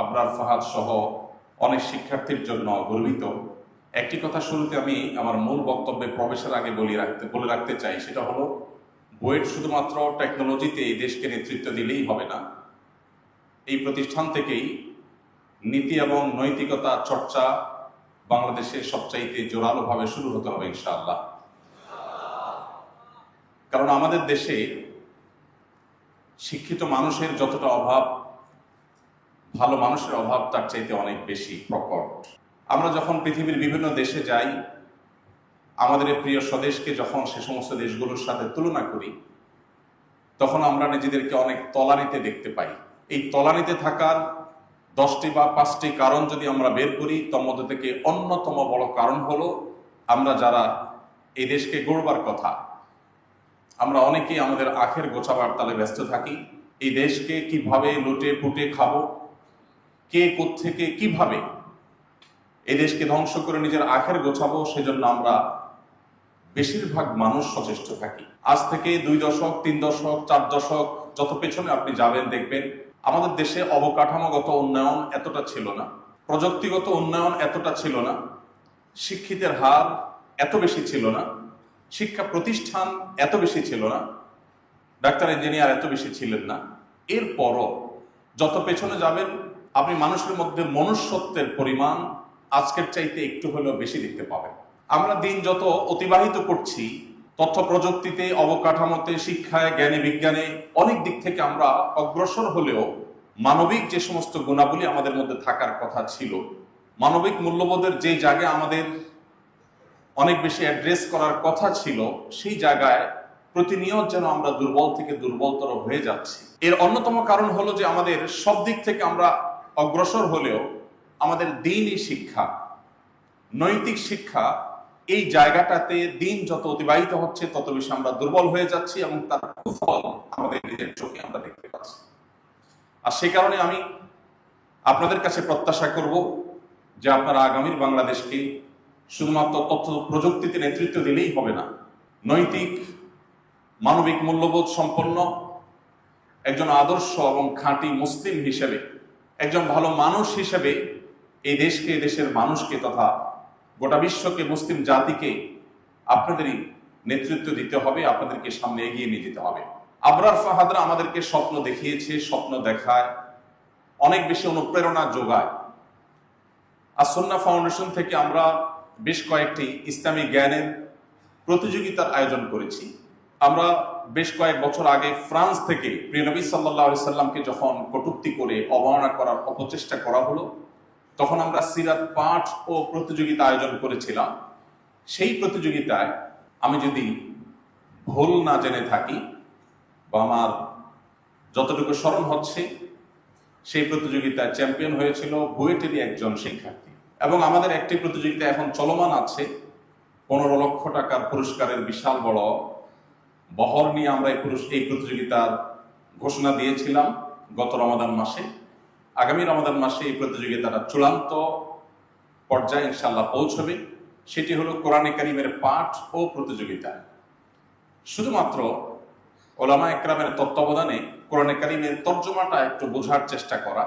আবরার ফাহাদ সহ অনেক শিক্ষার্থীর জন্য গর্বিত। একটি কথা শুরুতে আমি আমার মূল বক্তব্যে প্রবেশের আগে বলে রাখতে চাই, সেটা হলো বুয়েট শুধুমাত্র টেকনোলজিতে এই দেশকে নেতৃত্ব দিলেই হবে না। এই প্রতিষ্ঠান থেকেই নীতি এবং নৈতিকতা চর্চা বাংলাদেশে সবচাইতে জোরালোভাবে শুরু হতে হবে ইনশাআল্লাহ। কারণ আমাদের দেশে শিক্ষিত মানুষের যতটা অভাব, ভালো মানুষের অভাব তার চাইতে অনেক বেশি প্রকট। আমরা যখন পৃথিবীর বিভিন্ন দেশে যাই, আমাদের প্রিয় স্বদেশকে যখন সে সমস্ত দেশগুলোর সাথে তুলনা করি, তখন আমরা নিজেদেরকে অনেক তলানিতে দেখতে পাই। এই তলানিতে থাকার 10টি বা 5টি কারণ যদি আমরা বের করি, তার মধ্যে থেকে অন্যতম বড় কারণ হলো আমরা যারা এই দেশকে গড়বার কথা, আমরা অনেকেই আমাদের আখের গোছাবার তালে ব্যস্ত থাকি। এই দেশকে কিভাবে লুটে পুটে খাবো, কে কোত্থেকে কিভাবে এই দেশকে ধ্বংস করে নিজের আখের গোছাবো, সেজন্য আমরা বেশিরভাগ মানুষ সচেষ্ট থাকি। আজ থেকে 2 দশক 3 দশক 4 দশক যত পেছনে আপনি যাবেন, দেখবেন আমাদের দেশে অবকাঠামোগত উন্নয়ন এতটা ছিল না, প্রযুক্তিগত উন্নয়ন এতটা ছিল না, শিক্ষিতের হার এত বেশি ছিল না, শিক্ষা প্রতিষ্ঠান এত বেশি ছিল না, ডাক্তার ইঞ্জিনিয়ার এত বেশি ছিলেন না। এরপরও যত পেছনে যাবেন, আপনি মানুষের মধ্যে মনুষ্যত্বের পরিমাণ আজকের চাইতে একটু হলেও বেশি দেখতে পাবেন। আমরা দিন যত অতিবাহিত করছি, তথ্য প্রযুক্তিতে, অবকাঠামোতে, শিক্ষায়, জ্ঞানে বিজ্ঞানে অনেক দিক থেকে আমরা অগ্রসর হলেও মানবিক যে সমস্ত গুণাবলী আমাদের মধ্যে থাকার কথা ছিল, মানবিক মূল্যবোধের যে জায়গায় আমাদের অনেক বেশি অ্যাড্রেস করার কথা ছিল, সেই জায়গায় প্রতিনিয়ত যেন আমরা দুর্বল থেকে দুর্বলতর হয়ে যাচ্ছি। এর অন্যতম কারণ হলো যে আমাদের সব দিক থেকে আমরা অগ্রসর হলেও আমাদের দ্বীনি শিক্ষা, নৈতিক শিক্ষা, এই জায়গাটাতে দিন যত অতিবাহিত হচ্ছে তত বেশি আমরা দুর্বল হয়ে যাচ্ছি এবং তার কুফল আমাদের নিজের চোখে আমরা দেখতে পাচ্ছি। আর সেই কারণে আমি আপনাদের কাছে প্রত্যাশা করব যে আপনারা আগামীর বাংলাদেশকে শুধুমাত্র তথ্য প্রযুক্তিতে নেতৃত্ব দিলেই হবে না, নৈতিক মানবিক মূল্যবোধ সম্পন্ন একজন আদর্শ এবং খাঁটি মুসলিম হিসেবে, একজন ভালো মানুষ হিসেবে এই দেশকে, দেশের মানুষকে তথা গোটা বিশ্বকে, মুসলিম জাতিকে আপনাদেরই নেতৃত্ব দিতে হবে, আপনাদেরকে সামনে এগিয়ে নিয়ে যেতে হবে। আবরার ফাহাদরা আমাদেরকে স্বপ্ন দেখিয়েছে, স্বপ্ন দেখায়, অনেক বেশি অনুপ্রেরণা যোগায়। আর সুন্নাহ ফাউন্ডেশন থেকে আমরা বেশ কয়েকটি ইসলামী জ্ঞানের প্রতিযোগিতার আয়োজন করেছি। আমরা বেশ কয়েক বছর আগে ফ্রান্স থেকে প্রিয় নবী সাল্লাল্লাহু আলাইহি সাল্লামকে যখন কটূক্তি করে অবমাননা করার অপচেষ্টা করা হলো, তখন আমরা সিরাত পাঠ ও প্রতিযোগিতা আয়োজন করেছিলাম। সেই প্রতিযোগিতায় আমি যদি ভুল না জেনে থাকি বা আমার যতটুকু স্মরণ হচ্ছে, সেই প্রতিযোগিতায় চ্যাম্পিয়ন হয়েছিল বুয়েটেরই একজন শিক্ষার্থী। এবং আমাদের একটি প্রতিযোগিতা এখন চলমান আছে, 15 লক্ষ টাকার পুরস্কারের বিশাল বড় বহর নিয়ে আমরা এই প্রতিযোগিতার ঘোষণা দিয়েছিলাম গত রমাদান মাসে। আগামী রমাদান মাসে এই প্রতিযোগিতাটা চূড়ান্ত পর্যায়ে ইনশাআল্লাহ পৌঁছবে। সেটি হলো কোরআনে কারীমের পাঠ ও প্রতিযোগিতা। শুধুমাত্র ওলামা একরামের তত্ত্বাবধানে কোরআনে কারীমের তর্জমাটা একটু বোঝার চেষ্টা করা,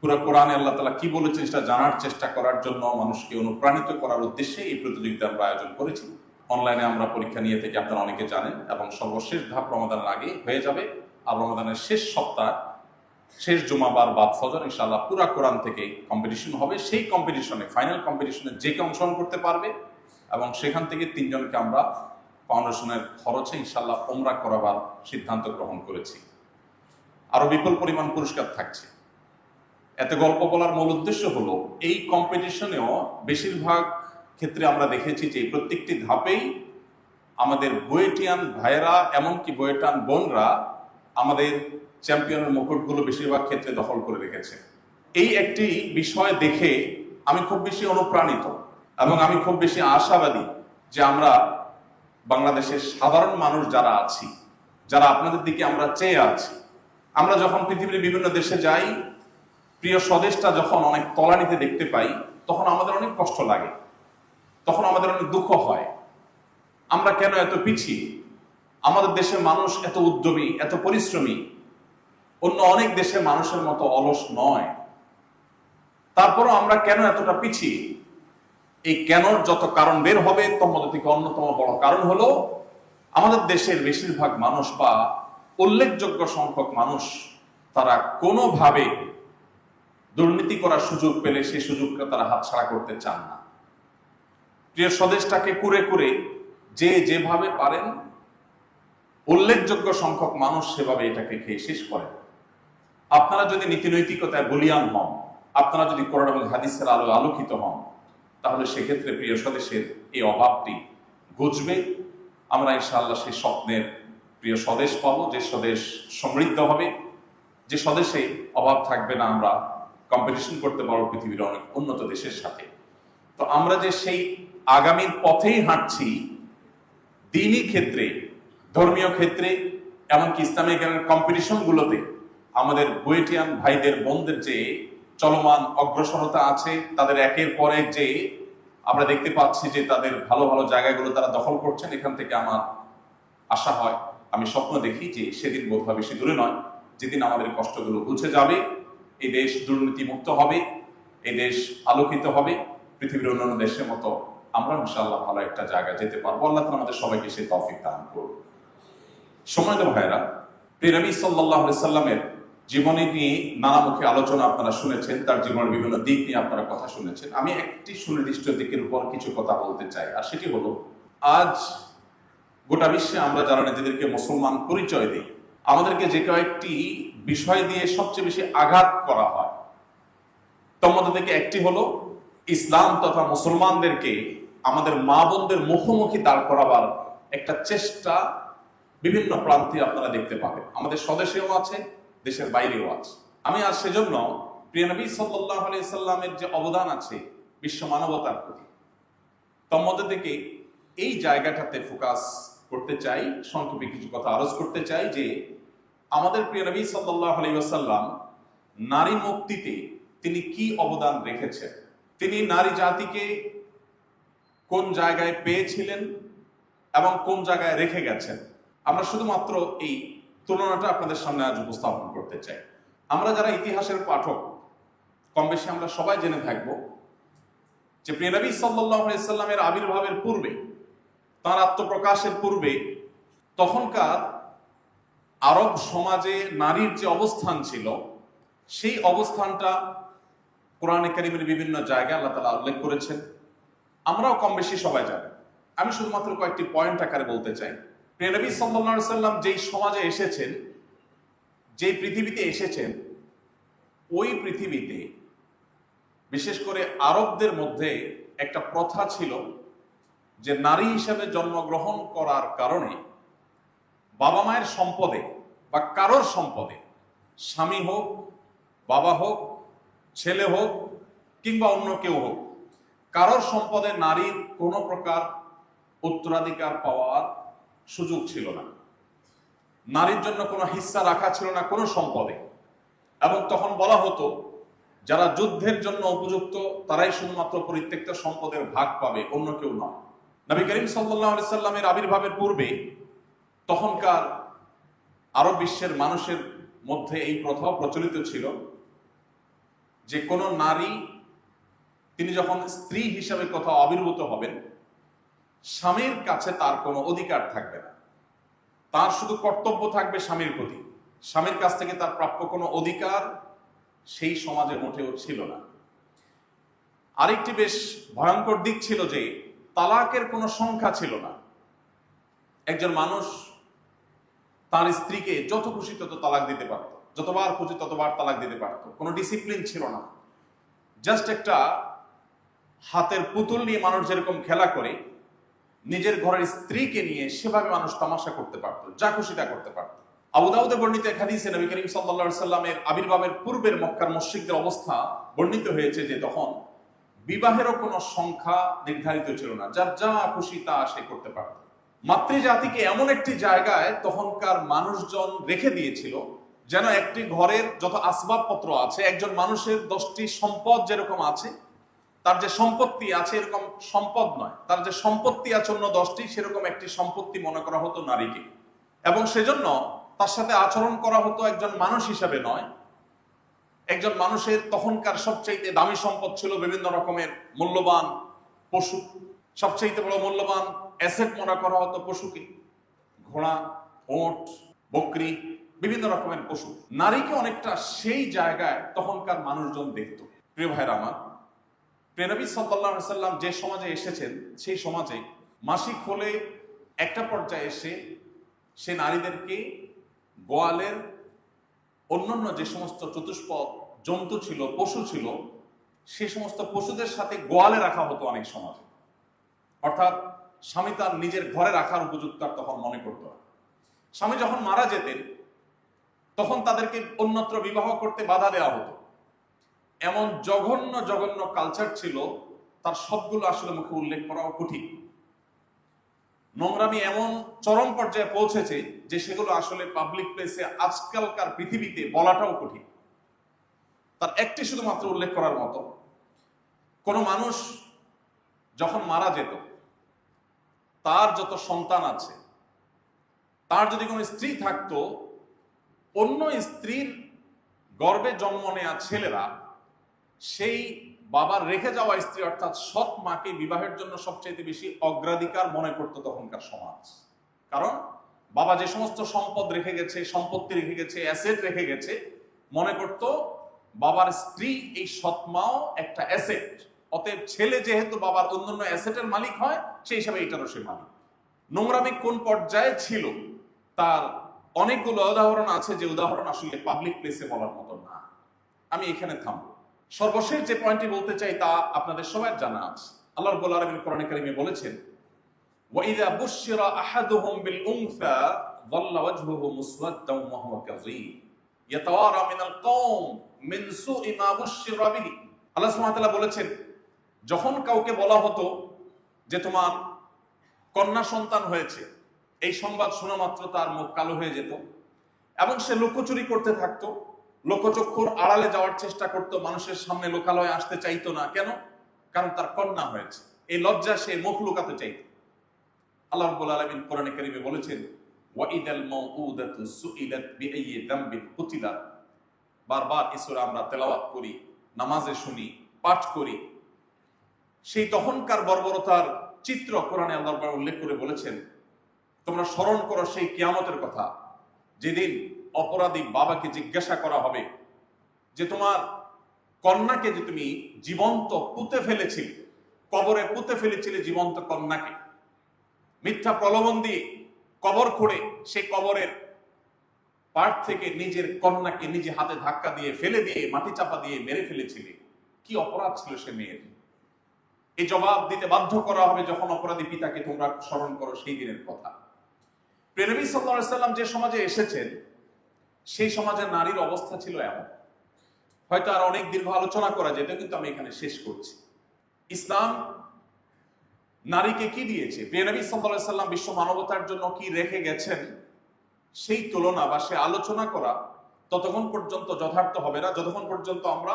পুরো কোরআনে আল্লাহ তাআলা কি বলেছেন সেটা জানার চেষ্টা করার জন্য মানুষকে অনুপ্রাণিত করার উদ্দেশ্যে এই প্রতিযোগিতা আমরা আয়োজন করেছি। অনলাইনে আমরা পরীক্ষা নিয়ে থেকে আপনারা অনেকে জানেন, এবং সর্বশেষ ধাপ রমাদানের আগে হয়ে যাবে। আর রমাদানের শেষ সপ্তাহ, শেষ জুমাবার বাদ ফজর ইনশাআল্লাহ পুরা কোরআন থেকে কম্পিটিশন হবে। সেই কম্পিটিশনে, ফাইনাল কম্পিটিশনে যে কেউ অংশগ্রহণ করতে পারবে, এবং সেখান থেকে 3 জনকে আমরা ফাউন্ডেশনের খরচে ইনশাআল্লাহ উমরা করাবার সিদ্ধান্ত গ্রহণ করেছি। আরো বিপুল পরিমাণ পুরস্কার থাকছে। এত গল্প বলার মূল উদ্দেশ্য হলো, এই কম্পিটিশনেও বেশিরভাগ ক্ষেত্রে আমরা দেখেছি যে প্রত্যেকটি ধাপেই আমাদের বুয়েটিয়ান ভাইয়েরা, এমনকি বুয়েটান বোনরা আমাদের চ্যাম্পিয়নের মুকুটগুলো বেশিরভাগ ক্ষেত্রে দখল করে রেখেছে। এই একটি বিষয় দেখে আমি খুব বেশি অনুপ্রাণিত এবং আমি খুব বেশি আশাবাদী যে আমরা বাংলাদেশের সাধারণ মানুষ যারা আছি, যারা আপনাদের দিকে আমরা চেয়ে আছি, আমরা যখন পৃথিবীর বিভিন্ন দেশে যাই, প্রিয় স্বদেশটা যখন অনেক তলানিতে দেখতে পাই, তখন আমাদের অনেক কষ্ট লাগে, তখন আমাদের অনেক দুঃখ হয়। আমরা কেন এত পিছিয়ে? আমাদের দেশের মানুষ এত উদ্যমী, এত পরিশ্রমী, অন্য অনেক দেশের মানুষের মতো অলস নয়। তারপরও আমরা কেন এতটা পিছিয়ে? এই কেনর যত কারণ বের হবে তোর মধ্যে থেকে অন্যতম বড় কারণ হলো আমাদের দেশের বেশিরভাগ মানুষ বা উল্লেখযোগ্য সংখ্যক মানুষ তারা কোনোভাবে দুর্নীতি করার সুযোগ পেলে সেই সুযোগটা তারা হাতছাড়া করতে চান না। প্রিয় স্বদেশটাকে কুরে কুরে যে যেভাবে পারেন উল্লেখযোগ্য সংখ্যক মানুষ সেভাবে এটাকে খেয়ে শেষ করেন। আপনারা যদি নীতিনৈতিকতায় বলিয়ান হন, আপনারা যদি কোরআন এবং হাদিসের আলো আলোকিত হন, তাহলে সেক্ষেত্রে প্রিয় স্বদেশের এই অভাবটি ঘুচবে। আমরা ইনশাআল্লাহ সেই স্বপ্নের প্রিয় স্বদেশ পাবো, যে স্বদেশ সমৃদ্ধ হবে, যে স্বদেশে অভাব থাকবে না। আমরা কম্পিটিশন করতে পারবো পৃথিবীর অনেক উন্নত দেশের সাথে। তো আমরা যে সেই আগামীর পথেই হাঁটছি, দ্বীনি ক্ষেত্রে, ধর্মীয় ক্ষেত্রে, এমনকি ইসলামিক কম্পিটিশন গুলোতে আমাদের বুয়েটিয়ান ভাইদের বোনদের যে চলমান অগ্রসরতা আছে, তাদের একের পর এক যে আমরা দেখতে পাচ্ছি যে তাদের ভালো ভালো জায়গাগুলো তারা দখল করছেন, এখান থেকে আমার আশা হয়, আমি স্বপ্ন দেখি যে সেদিন বোধহয় বেশি দূরে নয়, যেদিন আমাদের কষ্টগুলো বুঝে যাবে, এই দেশ দুর্নীতি মুক্ত হবে, এই দেশ আলোকিত হবে, পৃথিবীর অন্যান্য দেশের মতো আমরা ইনশাআল্লাহ ভালো একটা জায়গায় যেতে পারবো। আল্লাহ তাআলা আমাদের সবাইকে সেই তৌফিক দান করুন। সম্মানিত ভাইরা, প্রিয় নবী সাল্লাল্লাহু আলাইহি সাল্লামের জীবনী নিয়ে নানামুখী আলোচনা আপনারা শুনেছেন, তার জীবনের বিভিন্ন দিক নিয়ে আপনারা কথা শুনেছেন। আমি একটি সুনির্দিষ্ট দিকের উপর কিছু কথা বলতে চাই, আর সেটি হলো আজ গোটা বিশ্বে আমরা যারা নিজেদেরকে মুসলমান পরিচয় দিই, আমাদেরকে যে কয়েকটি বিষয় দিয়ে সবচেয়ে বেশি আঘাত করা হয়, তার মধ্যে থেকে একটি হলো ইসলাম তথা মুসলমানদেরকে আমাদের মা বোনদের মুখোমুখি দাঁড় করাবার একটা চেষ্টা বিভিন্ন প্রান্তে আপনারা দেখতে পাবেন। আমাদের স্বদেশেও আছে, দেশের বাইরেও আছে। আমি আজ সেজন্য প্রিয় নবী সাল্লাল্লাহু আলাইহি সাল্লামের যে অবদান আছে বিশ্ব মানবতার প্রতি, তার মধ্যে থেকে এই জায়গাটাতে ফোকাস করতে চাই, সংক্ষেপে কিছু কথা আরজ করতে চাই যে আমাদের প্রিয় নবী সাল্লাল্লাহু আলাইহি ওয়াসাল্লাম নারী মুক্তিতে তিনি কি অবদান রেখেছেন, তিনি নারী জাতিকে কোন জায়গায় পেয়েছিলেন এবং কোন জায়গায় রেখে গেছেন, আমরা শুধুমাত্র এই তুলনাটা আপনাদের সামনে আজ উপস্থাপন করতে চাই। আমরা যারা ইতিহাসের পাঠক, কম বেশি আমরা সবাই জেনে থাকব যে প্রিয় নবী সাল্লাল্লাহু আলাইহি সাল্লামের আবির্ভাবের পূর্বে, তার আত্মপ্রকাশের পূর্বে, তখনকার আরব সমাজে নারীর যে অবস্থান ছিল, সেই অবস্থানটা কোরআনে কারীমের বিভিন্ন জায়গায় আল্লাহ তাআলা উল্লেখ করেছেন। আমরাও কম বেশি সবাই জানি। আমি শুধুমাত্র কয়েকটি পয়েন্ট আকারে বলতে চাই। প্রিয় নবী সাল্লাল্লাহু আলাইহি সাল্লাম যেই সমাজে এসেছেন, যেই পৃথিবীতে এসেছেন, ওই পৃথিবীতে বিশেষ করে আরবদের মধ্যে একটা প্রথা ছিল যে নারী হিসেবে জন্মগ্রহণ করার কারণে বাবা মায়ের সম্পদে বা কারোর সম্পদে, স্বামী হোক, বাবা হোক, ছেলে হোক কিংবা অন্য কেউ হোক, কারোর সম্পদে নারীর কোনো প্রকার উত্তরাধিকার পাওয়ার সুযোগ ছিল না। নারীর জন্য কোনো হিস্সা রাখা ছিল না কোনো সম্পদে। এবং তখন বলা হতো যারা যুদ্ধের জন্য উপযুক্ত তারাই শুধুমাত্র পরিত্যক্ত সম্পদের ভাগ পাবে, অন্য কেউ নয়। নবী করিম সাল্লাল্লাহু আলাইহি সাল্লামের আবির্ভাবের পূর্বে তখনকার আরব বিশ্বের মানুষের মধ্যে এই প্রথা প্রচলিত ছিল যে কোনো নারী তিনি যখন স্ত্রী হিসাবে কোথাও আবির্ভূত হবেন, স্বামীর কাছে তার কোনো অধিকার থাকবে না, তার শুধু কর্তব্য থাকবে স্বামীর প্রতি। স্বামীর কাছ থেকে তার প্রাপ্য কোনো অধিকার সেই সমাজে মোটেও ছিল না। আরেকটি বেশ ভয়ঙ্কর দিক ছিল যে তালাকের কোনো সংখ্যা ছিল না। একজন মানুষ তার স্ত্রীকে যত খুশি তত তালাক দিতে পারত, যতবার খুশি ততবার তালাক দিতে পারত, কোনো ডিসিপ্লিন ছিল না। জাস্ট একটা হাতের পুতুল নিয়ে মানুষ যেরকম খেলা করে, নিজের ঘরের স্ত্রীকে নিয়ে সেভাবে মানুষ তামাশা করতে পারত, যা খুশি তা করতে পারত। আবু দাউদে বর্ণিত এক হাদিসে নবী করিম সাল্লাল্লাহু আলাইহি সাল্লামের আবির্ভাবের পূর্বের মক্কার মুশরিকদের অবস্থা বর্ণিত হয়েছে যে তখন বিবাহেরও কোনো সংখ্যা নির্ধারিত ছিল না, যার যা খুশি তা সে করতে পারত। মাতৃজাতিকে এমন একটি জায়গায় তখনকার মানুষজন রেখে দিয়েছিল যেন একটি ঘরের যত আসবাবপত্র আছে, একজন মানুষের 10টি সম্পদ যেরকম আছে, তার যে সম্পত্তি আছে এরকম সম্পদ নয়, তার যে সম্পত্তি আছে অন্য 10টি, সেরকম একটি সম্পত্তি মনে করা হতো নারীকে। এবং সেজন্য তার সাথে আচরণ করা হতো একজন মানুষ হিসাবে নয়, একজন মানুষের তখনকার সবচাইতে দামি সম্পদ ছিল বিভিন্ন রকমের মূল্যবান পশু। সবচাইতে বড় মূল্যবান অ্যাসেট মনে করা হতো পশুকে, ঘোড়া, ওট, বকরি, বিভিন্ন রকমের পশু। নারীকে অনেকটা সেই জায়গায় তখনকার মানুষজন দেখত। প্রিয় ভাইরা আমার, প্রিয় নবী সাল্লাল্লাহু আলাইহি সাল্লাম যে সমাজে এসেছেন, সেই সমাজে মাসিক হলে একটা পর্যায়ে এসে সে নারীদেরকে গোয়ালের অন্যান্য যে সমস্ত চতুষ্পদ জন্তু ছিল, পশু ছিল, সে সমস্ত পশুদের সাথে গোয়ালে রাখা হতো অনেক সমাজে। অর্থাৎ স্বামী তার নিজের ঘরে রাখার উপযুক্ত আর তখন মনে করত না। স্বামী যখন মারা যেতেন তখন তাদেরকে অন্যত্র বিবাহ করতে বাধা দেওয়া হতো। এমন জঘন্য জঘন্য কালচার ছিল, তার সবগুলো আসলে মুখে উল্লেখ করাও কঠিন। নোংরামি এমন চরম পর্যায়ে পৌঁছেছে যে সেগুলো আসলে পাবলিক প্লেসে আজকালকার পৃথিবীতে বলাটাও কঠিন। তার একটি শুধুমাত্র উল্লেখ করার মতো, কোন মানুষ যখন মারা যেত, তার যত সন্তান আছে, তার যদি কোনো স্ত্রী থাকতো, অন্য স্ত্রীর গর্ভে জন্ম নেয়া ছেলেরা সেই বাবার রেখে যাওয়া স্ত্রী অর্থাৎ সৎ মাকে বিবাহের জন্য সবচেয়ে বেশি অগ্রাধিকার মনে করতো তখনকার সমাজ। কারণ বাবা যে সমস্ত সম্পদ রেখে গেছে, সম্পত্তি রেখে গেছে, অ্যাসেট রেখে গেছে, মনে করতো বাবার স্ত্রী এই সৎ মাও একটা অ্যাসেট, অতএব ছেলে যেহেতু বাবার অন্যান্য অ্যাসেটের মালিক হয়, সেই হিসাবে এটারও সে মালিক। নোংরামি কোন পর্যায়ে ছিল তার অনেকগুলো উদাহরণ আছে, যে উদাহরণ আসলে পাবলিক প্লেসে বলার মতো না। আমি এখানে থামবো। সর্বশেষ যে পয়েন্টটি বলতে চাই তা আপনাদের সবার জানা আছে। আল্লাহ রাব্বুল আলামিন কোরআনে কারিমে বলেছেন, ওয়াইযা বুশশিরা আহাদুহুম বিল উনসা যাল্লা ওয়াজহুহু মুসওয়াদ্দান ওয়া হুয়া কাযীম ইয়াতাওয়ারা মিনাল কওম মিন সুই মা বুশশিরা বিহি। আল্লাহ সুবহানাহু ওয়া তাআলা বলেছেন, যখন কাউকে বলা হতো যে তোমার কন্যা সন্তান হয়েছে, এই সংবাদ শোনা মাত্র তার মুখ কালো হয়ে যেত এবং সে লুকোচুরি করতে থাকতো, লোকচক্ষুর আড়ালে যাওয়ার চেষ্টা করতো, মানুষের সামনে লোকালয়ে আসতে চাইতো না। কেন? কারণ তার কন্যা হয়েছে। এই লজ্জা সে মুখ লুকাতে চাইত। আল্লাহ রাব্বুল আলামিন কোরআনে কারিমে বলেছেন, ওয়াইদাল মাউউদাতু সুইলাত বিআইয়ি যামবিন কুতিলাত। বারবার এই সূরা আমরা তেলাওয়াত করি, নামাজে শুনি, পাঠ করি। সেই তখনকার বর্বরতার চিত্র কোরআনে আল্লাহ পাক উল্লেখ করে বলেছেন, তোমরা স্মরণ করো সেই কিয়ামতের কথা, যেদিন অপরাধী বাবাকে জিজ্ঞাসা করা হবে যে তোমার কন্যাকে যে তুমি জীবন্ত পুঁতে ফেলেছিলে, কবরে পুঁতে ফেলেছিলে জীবন্ত কন্যাকে, মিথ্যা প্রলোভন দিয়ে কবর খুঁড়ে সেই কবরের পাড় থেকে নিজের কন্যাকে নিজে হাতে ধাক্কা দিয়ে ফেলে দিয়ে মাটি চাপা দিয়ে মেরে ফেলেছিলে, কি অপরাধ ছিল সে মেয়ের। এই জবাব দিতে বাধ্য করা হবে যখন অপরাধী পিতাকে তোমরা স্মরণ করো সেই দিনের কথা। প্রিয় নবী সাল্লাল্লাহু আলাইহি সাল্লাম যে সমাজে এসেছেন, সেই সমাজের নারীর অবস্থা ছিল এমন। হয়তো আর অনেক দীর্ঘ আলোচনা করা যেত, কিন্তু আমি এখানে শেষ করছি। ইসলাম নারীকে কি দিয়েছে, প্রিয় নবী সাল্লাল্লাহু আলাইহি সাল্লাম বিশ্ব মানবতার জন্য কি রেখে গেছেন, সেই তুলনা বা সে আলোচনা করা ততক্ষণ পর্যন্ত যথার্থ হবে না যতক্ষণ পর্যন্ত আমরা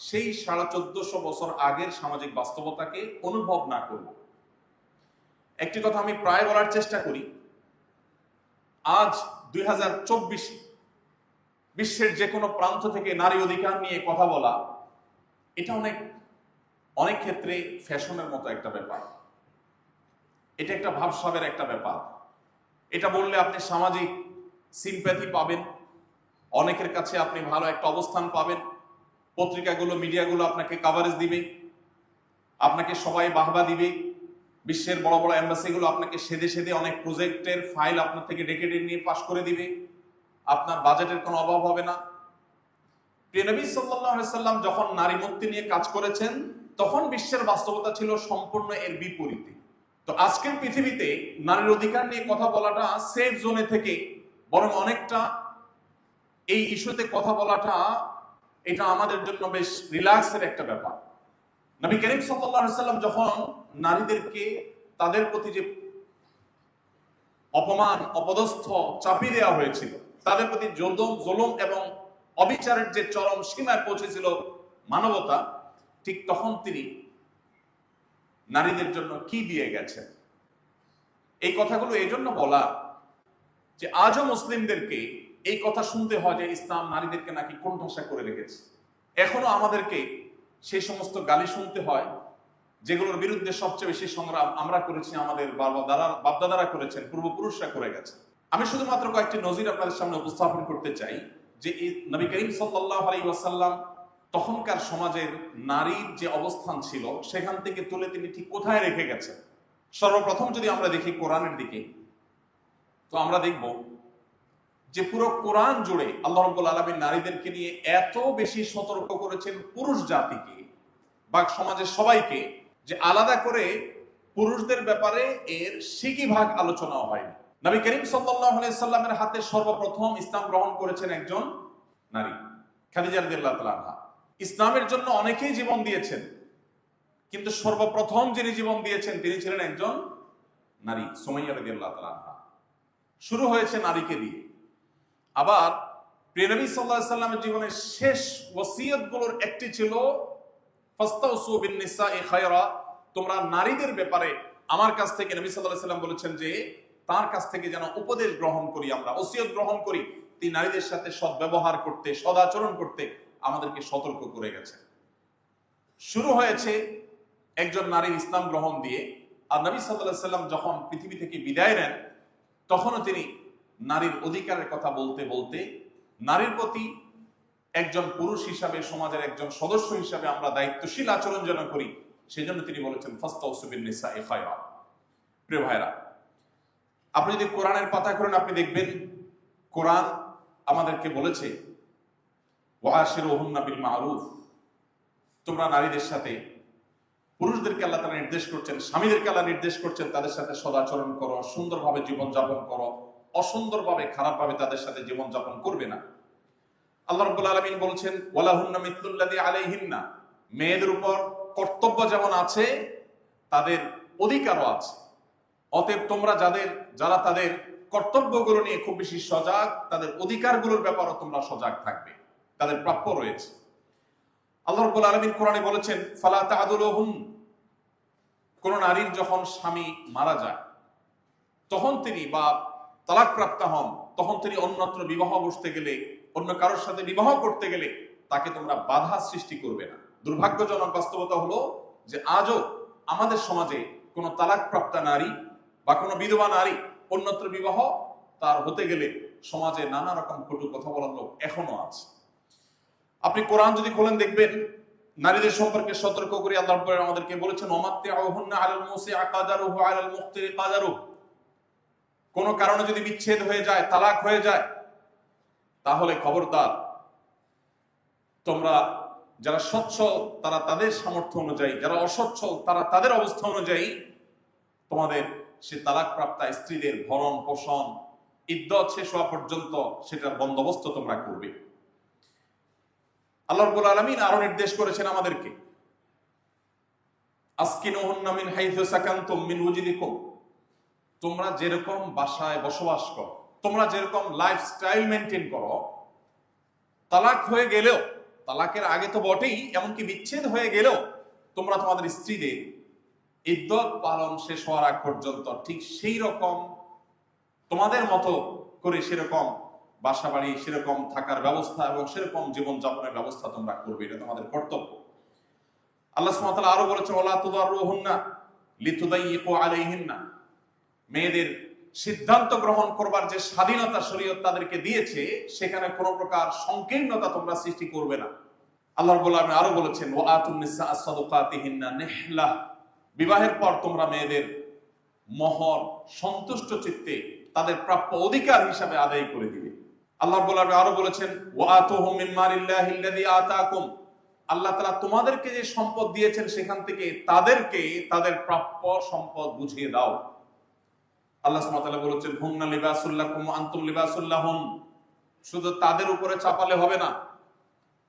সেই 1450 বছর আগের সামাজিক বাস্তবতাকে অনুভব না করব। একটি কথা আমি প্রায় বলার চেষ্টা করি, আজ 2024 বিশ্বের যে কোনো প্রান্ত থেকে নারী অধিকার নিয়ে কথা বলা, এটা অনেক ক্ষেত্রে ফ্যাশনের মতো একটা ব্যাপার। এটা একটা ভাবসাবের একটা ব্যাপার। এটা বললে আপনি সামাজিক সিম্প্যাথি পাবেন, অনেকের কাছে আপনি ভালো একটা অবস্থান পাবেন, পত্রিকাগুলো, মিডিয়াগুলো আপনাকে কাভারেজ দিবে, আপনাকে সবাই বাহবা দিবে, বিশ্বের বড় বড় এম্বাসিগুলো আপনাকে সেদে সেদে অনেক প্রজেক্টের ফাইল আপনার থেকে ডেকে নিয়ে পাশ করে দিবে, আপনার বাজেটের কোনো অভাব হবে না। প্রিয় নবী সাল্লাল্লাহু আলাইহি সাল্লাম যখন নারী মুক্তি নিয়ে কাজ করেছেন, তখন বিশ্বের বাস্তবতা ছিল সম্পূর্ণ এর বিপরীতে। তো আজকের পৃথিবীতে নারীর অধিকার নিয়ে কথা বলাটা সেফ জোনে থেকে বরং অনেকটা এই ইস্যুতে কথা বলাটা, এটা আমাদের জন্য বেশ রিল্যাক্সের একটা ব্যাপার। নবী করিম সাল্লাল্লাহু আলাইহি সাল্লাম যখন নারীদেরকে তাদের প্রতি যে অপমান, অপদস্থ চাপিয়ে দেওয়া হয়েছিল, তাদের প্রতি জুলুম এবং অবিচারের যে চরম সীমায় পৌঁছেছিল মানবতা, ঠিক তখন তিনি নারীদের জন্য কি দিয়ে গেছেন। এই কথাগুলো এই জন্য বলা যে আজও মুসলিমদেরকে এই কথা শুনতে হয় যে ইসলাম নারীদেরকে নাকি কোণঠাসা করে রেখেছে। এখনো আমাদেরকে সেই সমস্ত গালি শুনতে হয় যেগুলোর বিরুদ্ধে সবচেয়ে বেশি সংগ্রাম আমরা করেছি, আমাদের বাপদাদারা করেছেন, পূর্বপুরুষরা করে গেছে। আমি শুধুমাত্র কয়েকটি নজির আপনাদের সামনে উপস্থাপন করতে চাই যে এই নবী করিম সাল্লাল্লাহু আলাইহি ওয়াসাল্লাম তখনকার সমাজের নারীর যে অবস্থান ছিল সেখান থেকে তুলে তিনি ঠিক কোথায় রেখে গেছেন। সর্বপ্রথম যদি আমরা দেখি কোরআনের দিকে, তো আমরা দেখব যে পুরো কোরআন জুড়ে আল্লাহ রাব্বুল আলামিন নারীদেরকে নিয়ে এত বেশি সতর্ক করেছেন পুরুষ জাতিকে বা সমাজের সবাইকে, যে আলাদা করে পুরুষদের ব্যাপারে এর সিকিভাগ আলোচনা হয়নি। নবী করিম সাল্লাল্লাহু আলাইহি সাল্লামের হাতে সর্বপ্রথম ইসলাম গ্রহণ করেছেন একজন নারী, খাদিজা রাদিয়াল্লাহু তাআলা আনহা। ইসলামের জন্য অনেকেই জীবন দিয়েছেন, কিন্তু সর্বপ্রথম যিনি জীবন দিয়েছেন তিনি ছিলেন একজন নারী, সুমাইয়া রাদিয়াল্লাহু তাআলা আনহা। শুরু হয়েছে নারীকে দিয়ে। আবার প্রিয় নবী সাল্লাল্লাহু আলাইহি সাল্লামের জীবনের শেষ ওসিয়তগুলোর একটি ছিল ফাস্তাউসু বিন নিসাই খায়রা, তোমরা নারীদের ব্যাপারে আমার কাছ থেকে, নবী সাল্লাল্লাহু আলাইহি সাল্লাম বলেছেন যে তার কাছ থেকে যেন উপদেশ গ্রহণ করি, আমরা ওসিয়ত গ্রহণ করি। তিনি নারীদের সাথে সদ্ব্যবহার করতে, সদাচরণ করতে আমাদেরকে সতর্ক করে গেছেন। শুরু হয়েছে একজন নারীর ইসলাম গ্রহণ দিয়ে। আর নবী সাল্লাল্লাহু আলাইহি সাল্লাম যখন পৃথিবী থেকে বিদায় নেন তখনও তিনি নারীর অধিকারের কথা বলতে বলতে নারীর প্রতি একজন পুরুষ হিসাবে, সমাজের একজন সদস্য হিসাবে আমরা দায়িত্বশীল আচরণ যেন করি, সেজন্য তিনি বলেছেন ফাস্তাউসু বিন নিসাই খায়রা। প্রিয় ভাইরা, আপনি যদি কোরআনের পাতা করেন আপনি দেখবেন কোরআন আমাদেরকে বলেছে ওয়াশিরুহুন্না বিল মারুফ, তোমরা নারীদের সাথে, পুরুষদেরকে আল্লাহ তাআলা নির্দেশ করছেন, স্বামীদেরকে আল্লাহ নির্দেশ করছেন তাদের সাথে সদাচরণ করো, সুন্দরভাবে জীবনযাপন করো, অসুন্দরভাবে খারাপভাবে তাদের সাথে জীবনযাপন করবে না। আল্লাহ রাব্বুল আলামিন বলছেন ওয়ালাহুন্না মিথলুল্লাযী আলাইহিন্না, মেয়েদের উপর কর্তব্য যেমন আছে তাদের অধিকারও আছে। অতএব তোমরা যারা তাদের কর্তব্যগুলো নিয়ে খুব বেশি সজাগ, তাদের অধিকারগুলোর ব্যাপারও তোমরা সজাগ থাকবে, তাদের প্রাপ্য রয়েছে। আল্লাহ রাব্বুল আলামিন কোরআনে বলেছেন ফালা তা'দুলুহুন, কোন নারীর যখন স্বামী মারা যায় তখন তিনি বা তালাক প্রাপ্ত হন, তখন তিনি অন্যত্র বিবাহ বসতে গেলে, অন্য কারোর সাথে বিবাহ করতে গেলে তাকে তোমরা বাধা সৃষ্টি করবে না। দুর্ভাগ্যজনক বাস্তবতা হলো যে আজও আমাদের সমাজে কোন তালাক প্রাপ্ত নারী বা কোনো বিধবা নারী অন্যত্র বিবাহ তার হতে গেলে সমাজে নানা রকম কটু কথা বলার লোক এখনো আছে। আপনি কোরআন যদি খোলেন দেখবেন নারীদের সম্পর্কে সতর্ক করে আল্লাহ রাব্বুল আমাদেরকে বলেছেন ওমাত্তিউহুন্না আলাল মুসিআ কাদারুহু আলাল মুখতিরি কাদারুহু, কোন কারণে যদি বিচ্ছেদ হয়ে যায়, তালাক হয়ে যায়, তাহলে খবরদার তোমরা যারা সচ্ছল তারা তাদের সামর্থ্য অনুযায়ী, যারা অসচ্ছল তারা তাদের অবস্থা অনুযায়ী তোমাদের সে তালাক প্রাপ্তা স্ত্রীদের ভরণ পোষণ, ইদ্দত শেষ হওয়া পর্যন্ত সেটার বন্দোবস্ত তোমরা করবে। আল্লাহ রাব্বুল আলামিন আরো নির্দেশ করেছেন আমাদেরকে আসকিনুহুন্না মিন হাইথু সাকানতুম মিন ওয়াজিদিকুম, তোমরা যেরকম বাসায় বসবাস করো, তোমরা যেরকম লাইফস্টাইল মেনটেন করো, তালাক হয়ে গেলেও, তালাকের আগে তো বটেই, এমনকি বিচ্ছেদ হয়ে গেলেও তোমরা তোমাদের স্ত্রীদের ইদ্দত পালন শেষ হওয়ার আগ পর্যন্ত ঠিক সেই রকম তোমাদের মতো করে সেরকম বাসা বাড়ি, সেরকম থাকার ব্যবস্থা এবং সেরকম জীবনযাপনের ব্যবস্থা তোমরা করবে, এটা তোমাদের কর্তব্য। আল্লাহ সুবহানাহু ওয়া তাআলা আরো বলেছেন ওয়ালা তুদাররুহুন্না লিতুদাইয়িকু আলাইহিন্না, মেয়েদের সিদ্ধান্ত গ্রহণ করবার যে স্বাধীনতা শরীয়ত তাদেরকে দিয়েছে সেখানে কোনো প্রকার সংকীর্ণতা তোমরা সৃষ্টি করবে না। আল্লাহ রাব্বুল আলামিন আরো বলেছেন ওয়া আতুন নিসা সাদাকাতিহিন্না নিহলা, বিবাহের পর তোমরা মেয়েদের মহর সন্তুষ্ট চিত্তে তাদের প্রাপ্য অধিকার হিসাবে আদায় করে দিবে। আল্লাহ রাব্বুল আলামিন আরো বলেছেন ওয়া আতুহুম মিন মালিল্লাহিল্লাযী আতাকুম, আল্লাহ তাআলা তোমাদেরকে যে সম্পদ দিয়েছেন সেখান থেকে তাদেরকে তাদের প্রাপ্য সম্পদ বুঝিয়ে দাও। আল্লাহ সুবহানাহু ওয়া তাআলা বলেছেন হুন্না লিবাসুল লাকুম ওয়া আনতুম লিবাসুল লাহুম, শুধু তাদের উপরে চাপালে হবে না,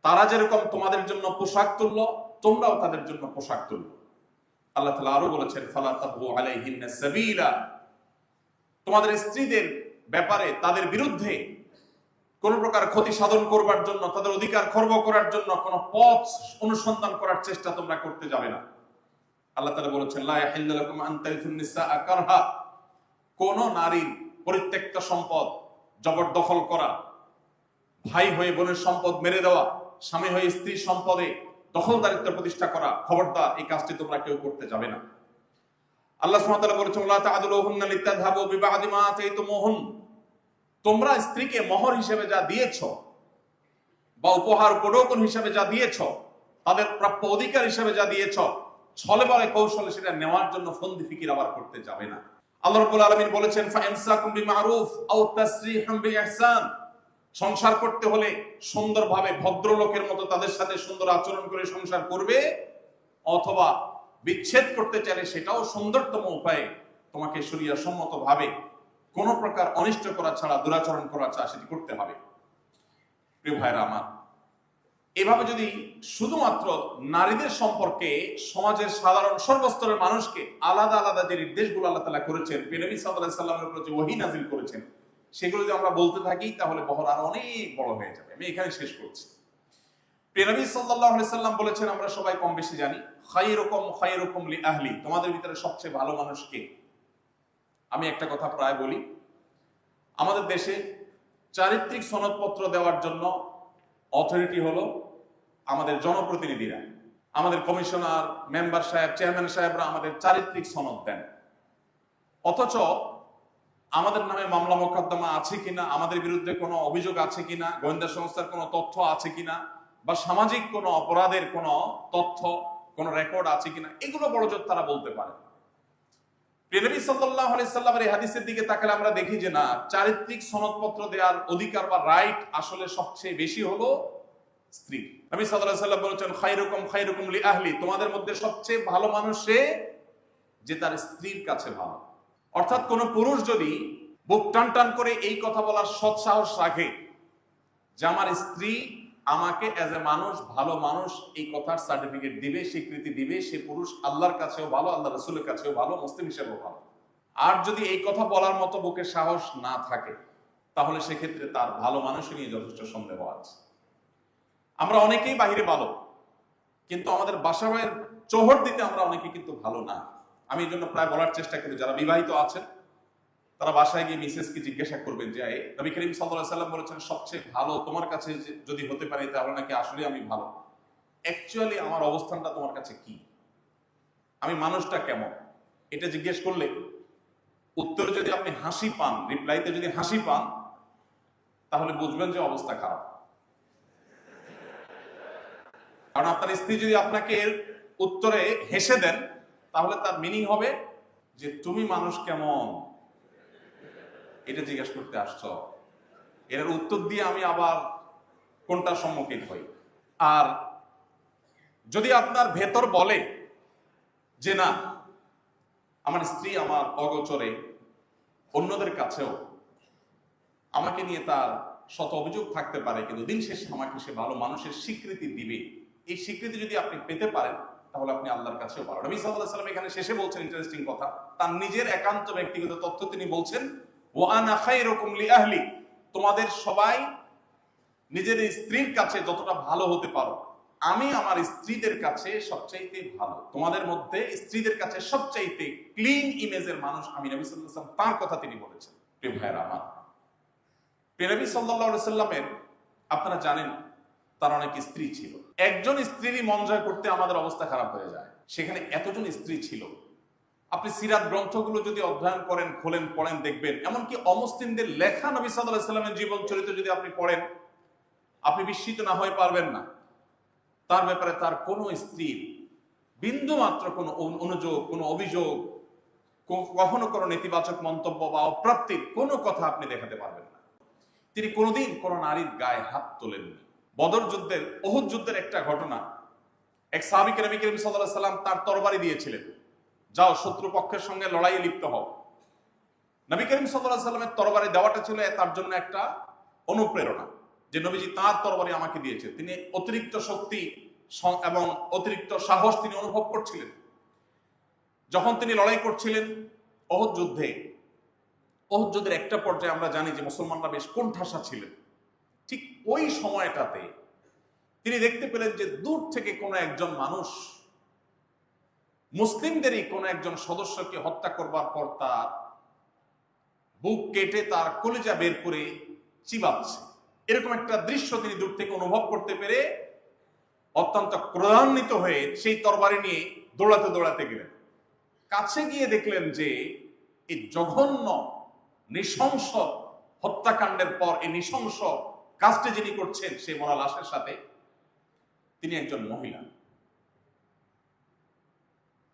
তারা যেরকম তোমাদের জন্য পোশাক তুললো তোমরাও তাদের জন্য পোশাক তুললো। আল্লাহ তাআলা আরো বলেছেন ফালা তাবগু আলাইহিন্না সাবিলা, তোমাদের স্ত্রীদের ব্যাপারে তাদের বিরুদ্ধে কোন প্রকার ক্ষতি সাধন করবার জন্য, তাদের অধিকার খর্ব করার জন্য কোন পথ অনুসন্ধান করার চেষ্টা তোমরা করতে যাবে না। আল্লাহ তাআলা বলেছেন লা ইয়াহিল্লু লাকুম আন তারিথুন নিসা কারহা, কোন নারীর পরিত্যক্ত সম্পদ জবরদখল করা, ভাই হয়ে বোনের সম্পদ মেরে দেওয়া, স্বামী হয়ে স্ত্রীর সম্পদে দখলদারিত্ব প্রতিষ্ঠা করা, খবরদার, এই কাজটি তোমরা কেউ করতে যাবে না। আল্লাহ সুবহানাহু ওয়া তাআলা বলেছেন, লা তা'দুলুহুন্না লিতাযহাবু বিবা'দি মা আতাইতুমুহুন, তোমরা স্ত্রীকে মোহর হিসেবে যা দিয়েছো বা উপহার উপঢৌকন হিসেবে যা দিয়েছো, তাদের প্রাপ্য অধিকার হিসেবে যা দিয়েছো, ছলে বলে কৌশলে সেটা নেওয়ার জন্য ফন্দি ফিকির আবার করতে যাবে না। আল্লাহ রাব্বুল আলামিন বলেছেন, ফাইমসাকুম বিমারুফ আও তাসরিহুম বিইহসান, সংসার করতে হলে সুন্দরভাবে ভদ্রলোকের মতো তাদের সাথে সুন্দর আচরণ করে সংসার করবে, অথবা বিচ্ছেদ করতে চাইলে সেটাও সুন্দরতম উপায়ে তোমাকে শরিয়া সম্মত ভাবে কোন প্রকার অনিষ্ট করা ছাড়া, দুরাচরণ করা ছাড়া সেটি করতে হবে। প্রিয় ভাইরা আমার, এভাবে যদি শুধুমাত্র নারীদের সম্পর্কে সমাজের সাধারণ সর্বস্তরের মানুষকে আলাদা আলাদা যে নির্দেশগুলো আল্লাহ তাআলা করেছেন, নবী সাল্লাল্লাহু আলাইহি সাল্লামের উপর যে ওহী নাযিল করেছেন, সেগুলো যদি আমরা বলতে থাকি তাহলে বহর আরো অনেক বড় হয়ে যাবে। আমি এখানে শেষ করছি। নবী সাল্লাল্লাহু আলাইহি সাল্লাম বলেছেন, আমরা সবাই কম বেশি জানি, খায়রুকুম লিআহলি, তোমাদের ভিতরে সবচেয়ে ভালো মানুষ কে? আমি একটা কথা প্রায় বলি, আমাদের দেশে চারিত্রিক সনদপত্র দেওয়ার জন্য অথরিটি হলো আমাদের জনপ্রতিনিধিরা, আমাদের কমিশনার, মেম্বার সাহেব, চেয়ারম্যান সাহেবরা আমাদের চারিত্রিক সনদ দেন। অথচ আমাদের নামে মামলা মোকদ্দমা আছে কিনা, আমাদের বিরুদ্ধে কোনো অভিযোগ আছে কিনা, গোয়েন্দা সংস্থার কোনো তথ্য আছে কিনা, বা সামাজিক কোনো অপরাধের কোনো তথ্য, কোনো রেকর্ড আছে কিনা, এগুলো বড়জোর তারা বলতে পারে। নবী সাল্লাল্লাহু আলাইহি সাল্লামের এই হাদিসের দিকে তাকালে আমরা দেখি যে না, চারিত্রিক সনদপত্র দেওয়ার অধিকার বা রাইট আসলে সবচেয়ে বেশি হলো স্ত্রী। নবী সাল্লাল্লাহু আলাইহি সাল্লাম বলেছেন, খায়রুকুম লিআহলি, তোমাদের মধ্যে সবচেয়ে ভালো মানুষ সে যে তার স্ত্রীর কাছে ভালো। অর্থাৎ কোন পুরুষ যদি বুক টান টান করে এই কথা বলার সৎ সাহস রাখে যে আমার স্ত্রী আমাকে এজ এ মানুষ, ভালো মানুষ, এই কথার সার্টিফিকেট দিবে, স্বীকৃতি দিবে, সে পুরুষ আল্লাহর কাছেও ভালো, আল্লাহ রাসূলের কাছেও ভালো, মুসলিম হিসেবেও ভালো। আর যদি এই কথা বলার মতো বুকে সাহস না থাকে, তাহলে সেক্ষেত্রে তার ভালো মানুষ নিয়ে যথেষ্ট সন্দেহ আছে। আমরা অনেকেই বাহিরে ভালো, কিন্তু আমাদের বাসায় চোহর দিতে আমরা অনেকে কিন্তু ভালো না। আমি এই জন্য প্রায় বলার চেষ্টা করি, যারা বিবাহিত আছেন তারা বাসায় গিয়ে মিসেসকে জিজ্ঞাসা করবেন যে নবী করিম সাল্লাল্লাহু আলাইহি সাল্লাম বলেছেন সবচেয়ে ভালো তোমার কাছে যদি হতে পারে তাহলে নাকি আসলে আমি ভালো। অ্যাকচুয়ালি আমার অবস্থানটা তোমার কাছে কি, আমি মানুষটা কেমন, এটা জিজ্ঞেস করলে উত্তরে যদি আপনি হাসি পান, রিপ্লাইতে যদি হাসি পান, তাহলে বুঝবেন যে অবস্থা খারাপ। কারণ আপনার স্ত্রী যদি আপনাকে এর উত্তরে হেসে দেন, তাহলে তার মিনিং হবে যে তুমি মানুষ কেমন এটা জিজ্ঞেস করতে আসছো, এর উত্তর দিয়ে আমি আবার কোনটার সম্মুখীন হই। আর যদি আপনার ভেতর বলে যে না, আমার স্ত্রী আমার অগোচরে অন্যদের কাছেও আমাকে নিয়ে তার শত অভিযোগ থাকতে পারে, কিন্তু দিন শেষে আমাকে সে ভালো মানুষের স্বীকৃতি দিবে, এই স্বীকৃতি যদি আপনি পেতে পারেন তাহলে আপনি আল্লাহর কাছেও ভালো। নবী সাল্লাল্লাহু আলাইহি সাল্লাম এখানে শেষে বলছেন ইন্টারেস্টিং কথা, তার নিজের একান্ত ব্যক্তিগত তথ্য তিনি বলছেন, ওয়া আনা খায়রুকুম লিআহলি, তোমাদের সবাই নিজের স্ত্রীর কাছে যতটা ভালো হতে পারো, আমি আমার স্ত্রীদের কাছে সবচাইতে ভালো। তোমাদের মধ্যে স্ত্রীদের কাছে সবচাইতে ক্লিন ইমেজের মানুষ আমি নবী সাল্লাল্লাহু আলাইহি ওয়াসাল্লাম, তার কথা তিনি বলেছেন। প্রিয় ভাইরা আমার, নবী সাল্লাল্লাহু আলাইহি ওয়াসাল্লামের আপনারা জানেন তার অনেক স্ত্রী ছিল। একজন স্ত্রীরই মন জয় করতে আমাদের অবস্থা খারাপ হয়ে যায়, সেখানে এতজন স্ত্রী ছিল। আপনি সিরাত গ্রন্থগুলো যদি অধ্যয়ন করেন, খোলেন, পড়েন, দেখবেন এমনকি অমুসলিমদের লেখা নবী সাল্লাল্লাহু আলাইহি ওয়াসাল্লামের জীবন চরিত্র যদি আপনি পড়েন, আপনি বিস্মিত না হয়ে পারবেন না। তার ব্যাপারে তার কোনো স্ত্রীর বিন্দু মাত্র কোনো অনুযোগ, কোনো অভিযোগ, কখনো কোনো নেতিবাচক মন্তব্য বা অপ্রাপ্তির কোনো কথা আপনি দেখাতে পারবেন না। তিনি কোনোদিন কোনো নারীর গায়ে হাত তোলেননি। বদর যুদ্ধের, উহুদ যুদ্ধের একটা ঘটনা, এক সাহাবীকে নবী করিম সাল্লাল্লাহু আলাইহি ওয়াসাল্লাম তার তরবারি দিয়েছিলেন, যাও শত্রু পক্ষের সঙ্গে লড়াইয়ে লিপ্ত হও। নবী করিম সাল্লাল্লাহু আলাইহি ওয়াসাল্লামের তরবারি দেওয়াটা ছিল তার জন্য একটা অনুপ্রেরণা, যে নবীজি তার তরবারি আমাকে দিয়েছে। তিনি অতিরিক্ত শক্তি এবং অতিরিক্ত সাহস তিনি অনুভব করছিলেন। যখন তিনি লড়াই করছিলেন উহুদ যুদ্ধের একটা পর্যায়ে আমরা জানি যে মুসলমানরা বেশ কোণঠাসা ছিলেন। ঠিক ওই সময়টাতে তিনি দেখতে পেলেন যে দূর থেকে কোনো একজন মানুষ মুসলিমদেরই কোনো একজন সদস্যকে হত্যা করবার পর তার বুক কেটে তার কলিজা বের করে চিবাচ্ছে। এরকম একটা দৃশ্য তিনি দূর থেকে অনুভব করতে পেরে অত্যন্ত ক্রোধান্বিত হয়ে সেই তরবারি নিয়ে দৌড়াতে দৌড়াতে গেলেন। কাছে গিয়ে দেখলেন যে এই জঘন্য নৃশংস হত্যাকাণ্ডের পর এই নৃশংস কাজটি যিনি করছেন সেই মরা লাশের সাথে তিনি একজন মহিলা,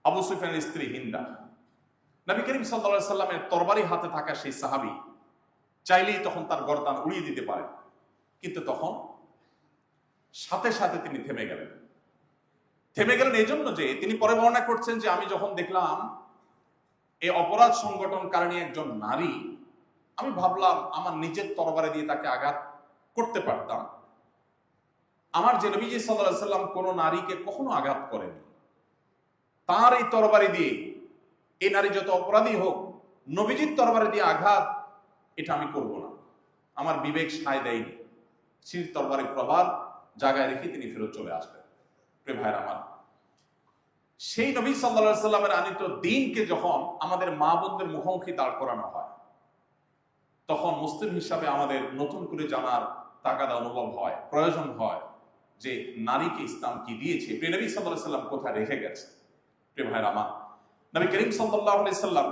আবু সুফিয়ানের স্ত্রী হিন্দা। নবী করিম সাল্লাল্লাহু আলাইহি সাল্লামের তরবারি হাতে থাকা সেই সাহাবী চাইলেই তখন তার গর্দান উড়িয়ে দিতে পারে, কিন্তু তখন সাথে সাথে তিনি থেমে গেলেন এই জন্য যে তিনি পরে বর্ণনা করছেন যে আমি যখন দেখলাম এই অপরাধ সংগঠনকারিণী একজন নারী, আমি ভাবলাম আমার নিজের তরবারি দিয়ে তাকে আঘাত করতে পারতাম। আমার যে নবীজি সাল্লাল্লাহু আলাইহি সাল্লাম কোন নারীকে কখনো আঘাত করেনি, তার এই তরবারি দিয়ে এই নারী যত অপরাধী হোক নবীজির তরবারি দিয়ে আঘাত এটা আমি করব না, আমার বিবেক সায় দেয়নি। সেই তরবারি প্রভাব জায়গায় রেখে তিনি ফেরত চলে আসলেন। প্রিয় ভাইরা আমার, সেই নবী সাল্লাল্লাহু আলাইহি সাল্লামের আনিত দ্বীনকে যখন আমাদের মা বোনদের মুখোমুখি দাঁড় করানো হয়, তখন মুসলিম হিসাবে আমাদের নতুন করে জানার তাগাদা অনুভব হয়, প্রয়োজন হয় যে নারীকে ইসলাম কি দিয়েছে, প্রিয় নবী সাল্লাল্লাহু আলাইহি সাল্লাম কোথায় রেখে গেছে। প্রিয় ভাইরা আমার, নবী করিম সাল্লাল্লাহু আলাইহি সাল্লাম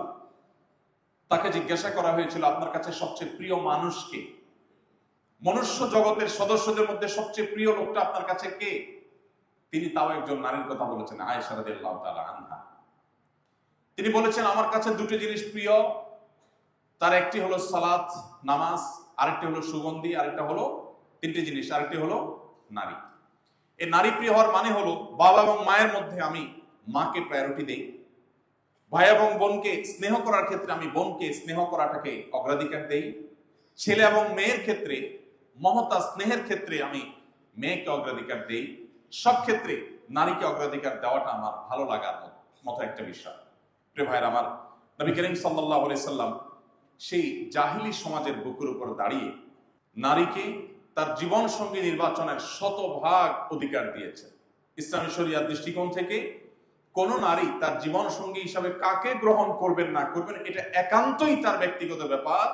তাকে জিজ্ঞাসা করা হয়েছিল আপনার কাছে সবচেয়ে প্রিয় মানুষকে, মনুষ্য জগতের সদস্যদের মধ্যে সবচেয়ে প্রিয় লোকটা আপনার কাছে কে? তিনি তাও একজন নারীর কথা বলেছেন, আয়েশা রাদিয়াল্লাহু তাআলা আনহা। তিনি বলেছেন আমার কাছে দুটো জিনিস প্রিয়, তার একটি হলো সালাত নামাজ, আরেকটি হলো সুগন্ধি, আরেকটা হলো তিনটি জিনিস, আরেকটি হলো নারী। এই নারী প্রিয় হওয়ার মানে হলো বাবা এবং মায়ের মধ্যে আমি মাকে প্রায়োরিটি দেই, ভাই এবং বোনকে স্নেহ করার ক্ষেত্রে আমি বোনকে স্নেহ করাটাকে অগ্রাধিকার দেই, ছেলে এবং মেয়ের ক্ষেত্রে মমতা স্নেহের ক্ষেত্রে আমি মেয়েকে অগ্রাধিকার দেই। সব ক্ষেত্রে নারীকে অগ্রাধিকার দেওয়াটা আমার ভালো লাগার মতো একটা বিষয়। প্রিয় ভাইয়ের আমার, নবী করিম সাল্লাল্লাহু আলাইহি সাল্লাম সেই জাহিলি সমাজের বুকের উপর দাঁড়িয়ে নারীকে তার জীবন সঙ্গী নির্বাচনের শতভাগ অধিকার দিয়েছে। ইসলামী শরিয়ার দৃষ্টিকোণ থেকে কোন নারী তার জীবন সঙ্গী হিসাবে কাকে গ্রহণ করবেন না করবেন এটা একান্তই তার ব্যক্তিগত ব্যাপার।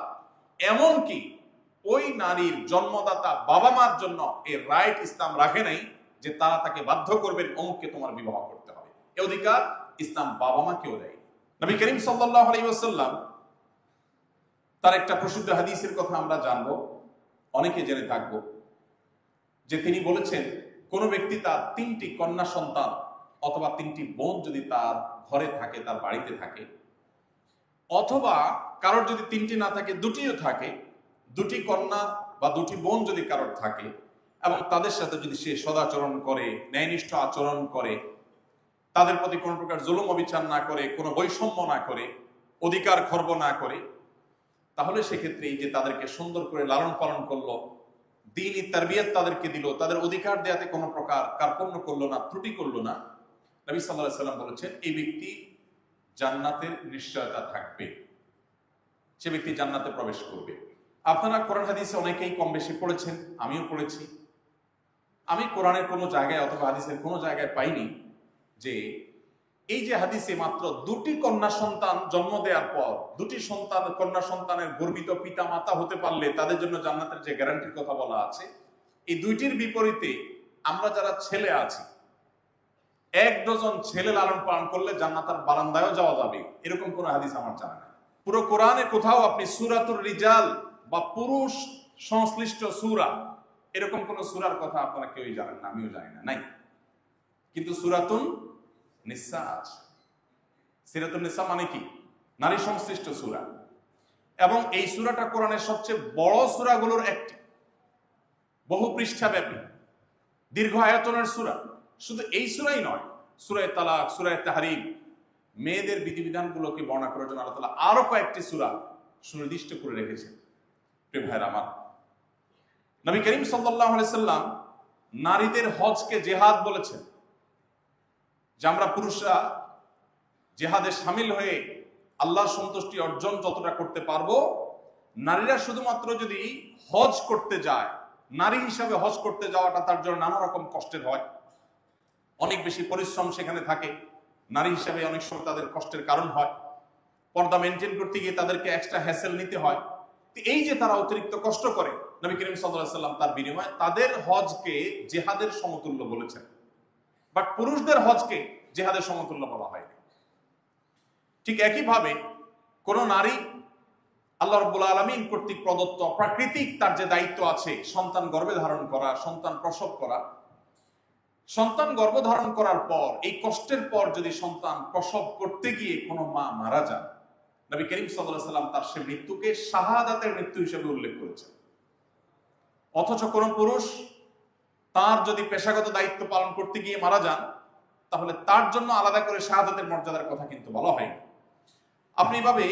এমনকি ওই নারীর জন্মদাতা বাবা মার জন্য এই রাইট ইসলাম রাখে নাই যে তারা তাকে বাধ্য করবেন অমুককে তোমার বিবাহ করতে হবে, এ অধিকার ইসলাম বাবা মাকেও দেয়। নবী করিম সাল্লাল্লাহু আলাইহি ওয়াসাল্লাম তার একটা প্রসিদ্ধ হাদিসের কথা আমরা জানবো, অনেকে জেনে থাকবো, যে তিনি বলেছেন কোন ব্যক্তি তার তিনটি কন্যা সন্তান অথবা তিনটি বোন যদি তার ঘরে থাকে, তার বাড়িতে থাকে, অথবা কারোর যদি তিনটি না থাকে দুটিও থাকে, দুটি কন্যা বা দুটি বোন যদি কারোর থাকে এবং তাদের সাথে যদি সে সদাচরণ করে, ন্যায়নিষ্ঠ আচরণ করে, তাদের প্রতি কোনো প্রকার জুলুম অবিচার না করে, কোনো বৈষম্য না করে, অধিকার খর্ব না করে, তাহলে সেক্ষেত্রে এই যে তাদেরকে সুন্দর করে লালন পালন করলো, দ্বীনি তারবিয়ত তাদেরকে দিল, তাদের অধিকার দেয়াতে কোনো প্রকার কার্পণ্য করলো না, ত্রুটি করলো না, নবী সাল্লাল্লাহু আলাইহি সাল্লাম বলেছেন এই ব্যক্তি জান্নাতের নিশ্চয়তা থাকবে, সে ব্যক্তি জান্নাতে প্রবেশ করবে। আপনারা কোরআন হাদিসে অনেকেই কম বেশি পড়েছেন, আমিও পড়েছি। আমি কোরআনের কোনো জায়গায় অথবা হাদিসের কোনো জায়গায় পাইনি যে এই যে হাদিসে মাত্র দুটি কন্যা সন্তান জন্ম দেওয়ার পর দুটি কন্যা সন্তানের গর্বিত পিতা মাতা হতে পারলে তাদের জন্য জান্নাতের যে গ্যারান্টির কথা বলা আছে, এই দুইটির বিপরীতে আমরা যারা ছেলে আছি, 1 ডজন ছেলে লালন পালন করলে জান্নাতের বারান্দায়ও যাওয়া যাবে, এরকম কোন হাদিস আমার জানা নাই। পুরো কোরআনে কোথাও আপনি সূরাতুর রিজাল বা পুরুষ সংশ্লিষ্ট সূরা এরকম কোন সূরার কথা আপনারা কেউই জানেন না, আমিও জানি না, নাই। কিন্তু সূরাতুন নিসা আছে। সূরাতুন নিসা মানে কি? নারী সংশ্লিষ্ট সূরা, এবং এই সূরাটা কোরআনের সবচেয়ে বড় সূরাগুলোর একটি, বহু পৃষ্ঠা ব্যাপী, দীর্ঘ আয়তনের সূরা। শুধু এই সূরাই নয়, সূরা তালাক, সূরা তাহরিম, মেয়েদের বিধিবিধানগুলোকে বর্ণনা করার জন্য আল্লাহ তাআলা আরো কয়েকটি সূরা সুনির্দিষ্ট করে রেখেছেন। প্রিয় ভাইরা আমার, নবী করিম সাল্লাল্লাহু আলাইহি সাল্লাম নারীদের হজকে জিহাদ বলেছেন, যে আমরা পুরুষরা জিহাদে শামিল হয়ে আল্লাহর সন্তুষ্টি অর্জন যতটা করতে পারবো, নারীরা শুধুমাত্র যদি হজ করতে যায়, নারী হিসাবে হজ করতে যাওয়াটা তার জন্য নানা রকম কষ্টের হয়, অনেক বেশি পরিশ্রম সেখানে থাকে, নারী হিসাবে অনেক সময় তাদের কষ্টের কারণ হয়, পর্দা মেনটেন করতে গিয়ে তাদেরকে এক্সট্রা হ্যাসেল নিতে হয়। এই যে তারা অতিরিক্ত কষ্ট করে, নবী করিম সাল্লাল্লাহু আলাইহি সাল্লাম তার বিনিময়ে তাদের হজকে জিহাদের সমতুল্য বলেছেন। বাট পুরুষদের হজকে জেহাদের সমতুল্য বলা হয়নি। ঠিক একইভাবে কোন নারী আল্লাহ রাব্বুল আলামিন কর্তৃক প্রদত্ত প্রাকৃতিক তার যে দায়িত্ব আছে সন্তান গর্ভে ধারণ করা, সন্তান প্রসব করা, সন্তান গর্ভধারণ করার পর এই কষ্টের পর যদি সন্তান প্রসব করতে গিয়ে কোনো মা মারা যান, নবী করিম সাল্লাল্লাহু আলাইহি সাল্লাম তার সে মৃত্যুকে শাহাদাতের মৃত্যু হিসেবে উল্লেখ করেছেন। অথচ কোন পুরুষ তার যদি পেশাগত দায়িত্ব পালন করতে গিয়ে মারা যান, তাহলে তার জন্য আলাদা করে শাহাদাতের মর্যাদার কথা কিন্তু বলা হয়নি। আপনি এভাবে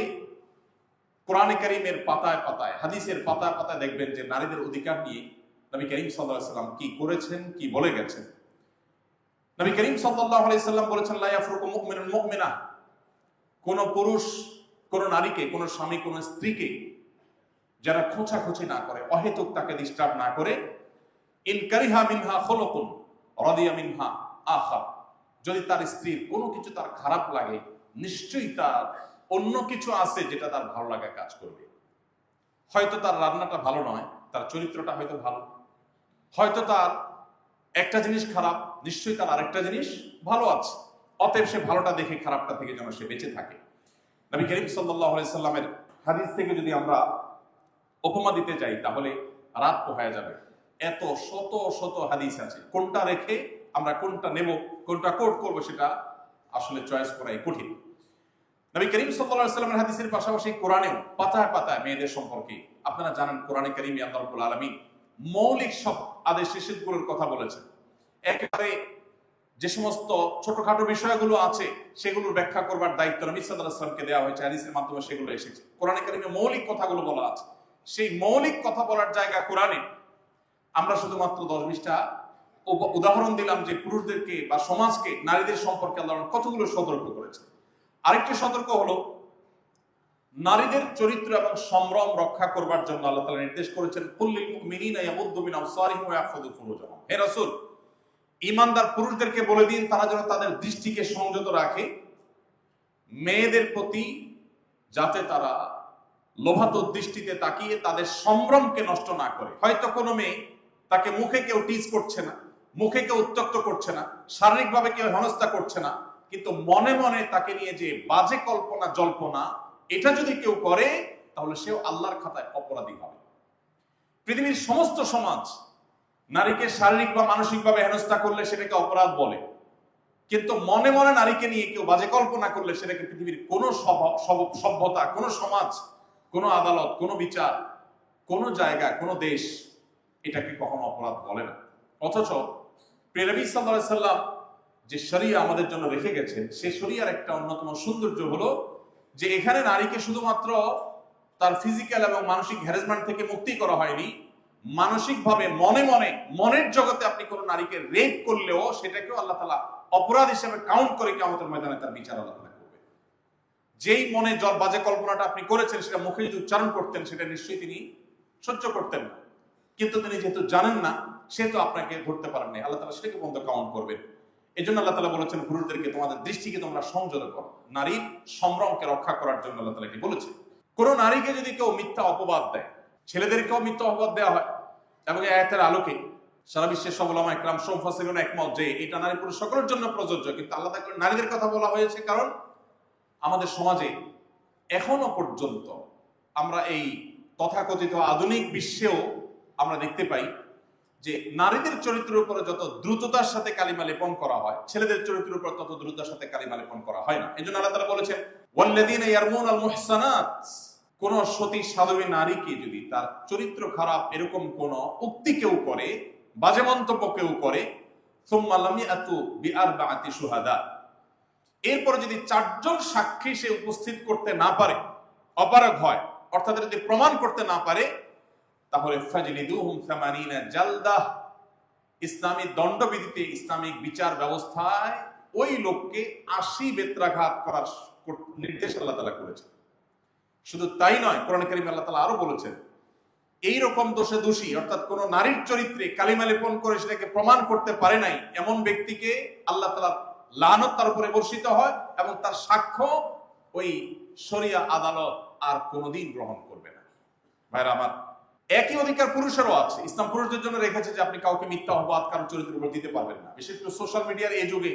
কোরআনে কারীমের পাতায় পাতায়, হাদিসের পাতায় পাতায় দেখবেন যে নারীদের অধিকার নিয়ে নবী করিম সাল্লাল্লাহু আলাইহি সাল্লাম কি করেছেন, কি বলে গেছেন। নবী করিম সাল্লাল্লাহু আলাইহি সাল্লাম বলেছেন, লা ইয়াফরুকু মুমিনুন মুমিনা, কোন পুরুষ কোন নারীকে, কোন স্বামী কোন স্ত্রীকে যারা খোঁচাখুচি না করে, অহেতুক তাকে ডিস্টার্ব না করে, ইন কারিহা মিনহা খুলুকুন রাদিয়া মিনহা আখার, যদি তার স্ত্রীর কোনো কিছু তার খারাপ লাগে, নিশ্চয়ই তার অন্য কিছু আছে যেটা তার ভালো লাগা কাজ করবে। হয়তো তার রান্নাটা ভালো নয়, তার চরিত্রটা হয়তো ভালো, হয়তো তার একটা জিনিস খারাপ, নিশ্চয়ই তার আরেকটা জিনিস ভালো আছে। অতএব সে ভালোটা দেখে খারাপটা থেকে যেন সে বেঁচে থাকে। নবী করিম সাল্লাল্লাহু আলাইহি সাল্লামের হাদিস থেকে যদি আমরা উপমা দিতে চাই তাহলে রাত পোহায়া যাবে। এত শত শত হাদিস আছে, কোনটা রেখে আমরা কোনটা নেব, কোনটা কোট করব সেটা আসলে চয়েস করাই কঠিন। নবী করিম সাল্লাল্লাহু আলাইহি সাল্লামের হাদিসের পাশাপাশি কোরআনেও পাতায় পাতায় মেয়েদের সম্পর্কে, আপনারা জানেন কোরআনে কারীমে আল্লাহ রাব্বুল আলামিন মৌলিক সব আদেশ নিষেধগুলোর কথা বলেছেন। একেবারে যে সমস্ত ছোটখাটো বিষয়গুলো আছে সেগুলোর ব্যাখ্যা করবার দায়িত্ব নবী সাল্লাল্লাহু আলাইহি ওয়াসাল্লামকে দেওয়া হয়েছে, হাদিসের মাধ্যমে সেগুলো এসেছে। কোরআনে কারীমে মৌলিক কথাগুলো বলা আছে, সেই মৌলিক কথা বলার জায়গা কোরআনে আমরা শুধুমাত্র 10-20টা উদাহরণ দিলাম যে পুরুষদেরকে বা সমাজকে নারীদের সম্পর্কে আল্লাহ কতগুলো সতর্ক করেছে। আরেকটি সতর্ক হলো নারীদের চরিত্র এবং সম্ভ্রম রক্ষা করবার জন্য আল্লাহ তাআলা নির্দেশ করেছেন, কুল্লিল মুমিনিনা ইয়াগুদ্দু মিন আবসারিহিম ওয়া ইয়াহফাযু ফুরুজাহুম। হে রাসূল, ঈমানদার পুরুষদেরকে বলে দিন তারা যেন তাদের দৃষ্টিকে সংযত রাখে মেয়েদের প্রতি, যাতে তারা লোভাতুর দৃষ্টিতে তাকিয়ে তাদের সম্ভ্রমকে নষ্ট না করে। হয়তো কোনো মেয়ে, তাকে মুখে কেউ টিজ করছে না, মুখে কেউ উত্ত্যক্ত করছে না, শারীরিকভাবে কেউ হেনস্থা করছে না, কিন্তু মনে মনে তাকে নিয়ে যে বাজে কল্পনা জল্পনা, এটা যদি কেউ করে তাহলে সেও আল্লাহর খাতায় অপরাধী হবে। পৃথিবীর সমস্ত সমাজ নারীকে শারীরিক বা মানসিকভাবে হেনস্থা করলে সেটাকে অপরাধ বলে, কিন্তু মনে মনে নারীকে নিয়ে কেউ বাজে কল্পনা করলে সেটাকে পৃথিবীর কোনো সভ্যতা, কোনো সমাজ, কোনো আদালত, কোনো বিচার, কোনো জায়গা, কোনো দেশ এটাকে কখনো অপরাধ বলে না। অথচ প্রিয় নবী সাল্লাল্লাহু আলাইহি সাল্লাম যে শরিয়া আমাদের জন্য রেখে গেছেন, সেই শরিয়ার একটা অন্যতম সৌন্দর্য হলো যে এখানে নারীকে শুধুমাত্র তার ফিজিক্যাল এবং মানসিক হ্যারাসমেন্ট থেকে মুক্তি করা হয়নি, মানসিকভাবে মনে মনে, মনের জগতে আপনি কোনো নারীকে রেপ করলেও সেটাকেও আল্লাহ তাআলা অপরাধ হিসেবে কাউন্ট করে কিয়ামতের ময়দানে তার বিচার আল্লাহ তাআলা করবে। যেই মনে বাজে কল্পনাটা আপনি করেছেন সেটা মুখে যদি উচ্চারণ করতেন সেটা নিশ্চয়ই তিনি সহ্য করতেন না, কিন্তু তিনি যেহেতু জানেন না সেহেতু আপনাকে ধরতে পারেন না, আল্লাহ তাআলা সেটাকে বন্ধ কাউন্ট করবেন। এই জন্য আল্লাহ তাআলা বলেছেন পুরুষদেরকে তোমাদের দৃষ্টিকে তোমরা সংযত করো, নারীর সম্ভ্রমকে রক্ষা করার জন্য আল্লাহ তাআলা এটি বলেছে। কোন নারীকে যদি কেউ মিথ্যা অপবাদ দেয়, ছেলেদেরকেও মিথ্যা অপবাদ দেওয়া হয়, এবং এই আয়াতের আলোকে সারা বিশ্বের সব উলামা ইকরাম মুফাসসিরুন একমত যে এটা নারী পুরুষ সকলের জন্য প্রযোজ্য, কিন্তু আলাদা করে নারীদের কথা বলা হয়েছে কারণ আমাদের সমাজে এখনো পর্যন্ত আমরা এই তথাকথিত আধুনিক বিশ্বেও আমরা দেখতে পাই যে নারীদের চরিত্রের উপরে যত দ্রুততার সাথে কালিমা লেপন করা হয়, ছেলেদের চরিত্রের উপর তত দ্রুততার সাথে কালিমা লেপন করা হয় না। এজন্য আল্লাহ তাআলা বলেছেন, ওয়াল্লাযীনা ইয়ারমুনাল মুহসানাত, কোন সতী সাধবী নারীকে যদি তার চরিত্র খারাপ এরকম কোন উক্তি কেউ করে, বাজে মন্তব্য কেউ করে, সুম্মা লাম ইয়াতু বিআরবাআতি শুহাদা, এরপর যদি 4 জন সাক্ষী সে উপস্থিত করতে না পারে, অপারগ হয়, অর্থাৎ যদি প্রমাণ করতে না পারে, তাহলে ফাজলিদুহুম 80 জালদাহ, ইসলামী দণ্ডবিধিতে, ইসলামিক বিচার ব্যবস্থায় ওই লোককে 80 বেত্রাঘাত করার নির্দেশ আল্লাহ তাআলা করেছেন। শুধু তাই নয়, কোরআন কারীমে আল্লাহ তাআলা আরো বলেছেন, এই রকম দোষে দোষী, অর্থাৎ কোন নারীর চরিত্রে কালিমা লেপন করে সেটাকে প্রমাণ করতে পারে নাই এমন ব্যক্তিকে আল্লাহ তাআলা লানত তার উপরে বর্ষিত হয়, এবং তার সাক্ষ্য ওই শরিয়া আদালত আর কোনোদিন গ্রহণ করবে না। ভাইরা আমার, একই অধিকার পুরুষেরও আছে। ইসলাম পুরুষদের জন্য রেখেছে যে আপনি কাউকে মিথ্যা অপবাদ কারোর চরিত্রের উপর দিতে পারবেন না। বিশেষ করে সোশ্যাল মিডিয়ার এই যুগে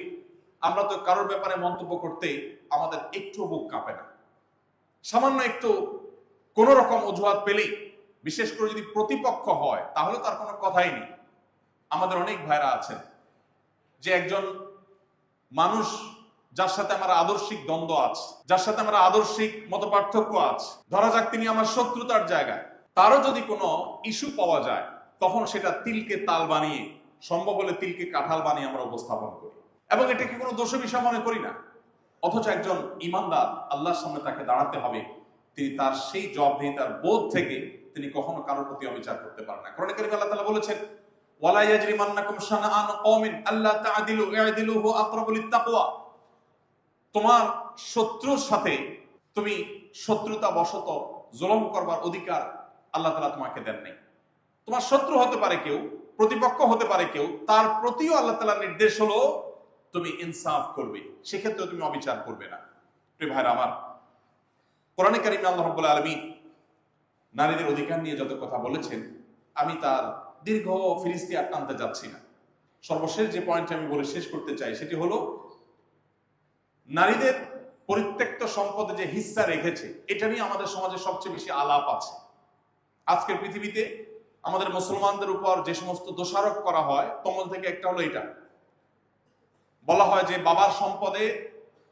আমরা তো কারোর ব্যাপারে মন্তব্য করতে আমাদের একটু বুক কাঁপে না। সামান্য একটু কোন রকম অজুহাত পেলেই, বিশেষ করে যদি প্রতিপক্ষ হয়, তাহলে তার কোনো কথাই নেই। আমাদের অনেক ভাইরা আছেন যে একজন মানুষ যার সাথে আমার আদর্শিক দ্বন্দ্ব আছে, যার সাথে আমার আদর্শিক মতপার্থক্য আছে, ধরা যাক তিনি আমার শত্রুতার জায়গায়, তারও যদি কোনো ইস্যু পাওয়া যায়, তখন সেটা তিলকে তাল বানিয়ে, সম্ভব হলে তিলকে কাঁঠাল বানিয়ে আমরা উপস্থাপন করি, এবং এটাকে কোনো দোষ বিষয় মনে করি না। অথচ একজন ইমানদার, আল্লাহর সামনে তাকে দাঁড়াতে হবে, তিনি তার সেই জবাবদিহিতার বোধ থেকে তিনি কখনো কারোর প্রতি অবিচার করতে পারেন না। কোরআনে কারীমে আল্লাহ তাআলা বলেছেন, ওয়ালা ইয়াজরিমান্নাকুম শানাআনু কওমিন আল্লা তা'দিলু ই'দিলু হুয়া আকরাবু লিত-তাকওয়া। তোমার শত্রুর সাথে তুমি শত্রুতা বশত জুলুম করবার অধিকার আল্লাহ তাআলা তোমাকে দেন নাই। তোমার শত্রু হতে পারে কেউ, প্রতিপক্ষ হতে পারে কেউ, তার প্রতিও আল্লাহ তাআলার নির্দেশ হলো তুমি ইনসাফ করবে, সেক্ষেত্রে তুমি অবিচার করবে না। প্রিয় ভাইরা আমার, কোরআনে কারীমে আল্লাহ রাব্বুল আলামিন নারীদের অধিকার নিয়ে যত কথা বলেছেন, আমি তার দীর্ঘ ফিরিস্তি আর টানতে যাচ্ছি না। সর্বশেষ যে পয়েন্ট আমি বলে শেষ করতে চাই সেটি হলো, নারীদের পরিত্যক্ত সম্পদে যে হিস্সা রেখেছে, এটা নিয়ে আমাদের সমাজে সবচেয়ে বেশি আলাপ আছে। আজকের পৃথিবীতে আমাদের মুসলমানদের উপর যে সমস্ত দোষারোপ করা হয়, তমল থেকে একটা হলো এটা, বলা হয় যে বাবার সম্পদে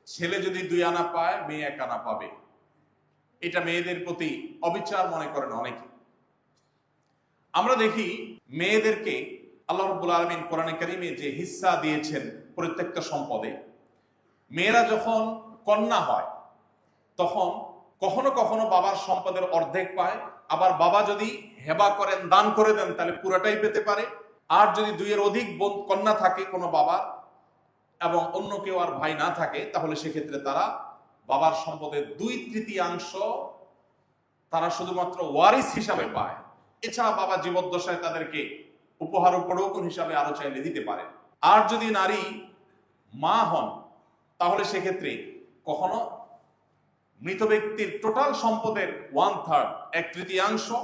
ছেলে যদি 2 আনা পায়, মেয়ে 1 আনা পাবে। এটা মেয়েদের প্রতি অবিচার মনে করেন অনেকে। আমরা দেখি মেয়েদেরকে আল্লাহ রাব্বুল আলামিন কোরআনে কারীমে যে হিস্সা দিয়েছেন পরিত্যক্ত সম্পদে, মেয়েরা যখন কন্যা হয় তখন কখনো কখনো বাবার সম্পদের অর্ধেক পায়, আবার বাবা যদি হেবা করেন, দান করে দেন, তাহলে পুরাটাই পেতে পারে। আর যদি 2 এর অধিক কন্যা থাকে কোনো বাবার, এবং অন্য কেউ আর ভাই না থাকে, তাহলে সেক্ষেত্রে তারা বাবার সম্পদের 2/3 তারা শুধুমাত্র ওয়ারিস হিসাবে পায়। এছাড়া বাবা জীবদ্দশায় তাদেরকে উপহার উপঢৌকন হিসাবে আরো চাইলে দিতে পারে। আর যদি নারী মা হন, তাহলে সেক্ষেত্রে কখনো মৃত ব্যক্তির টোটাল সম্পদের 1/3, 1/3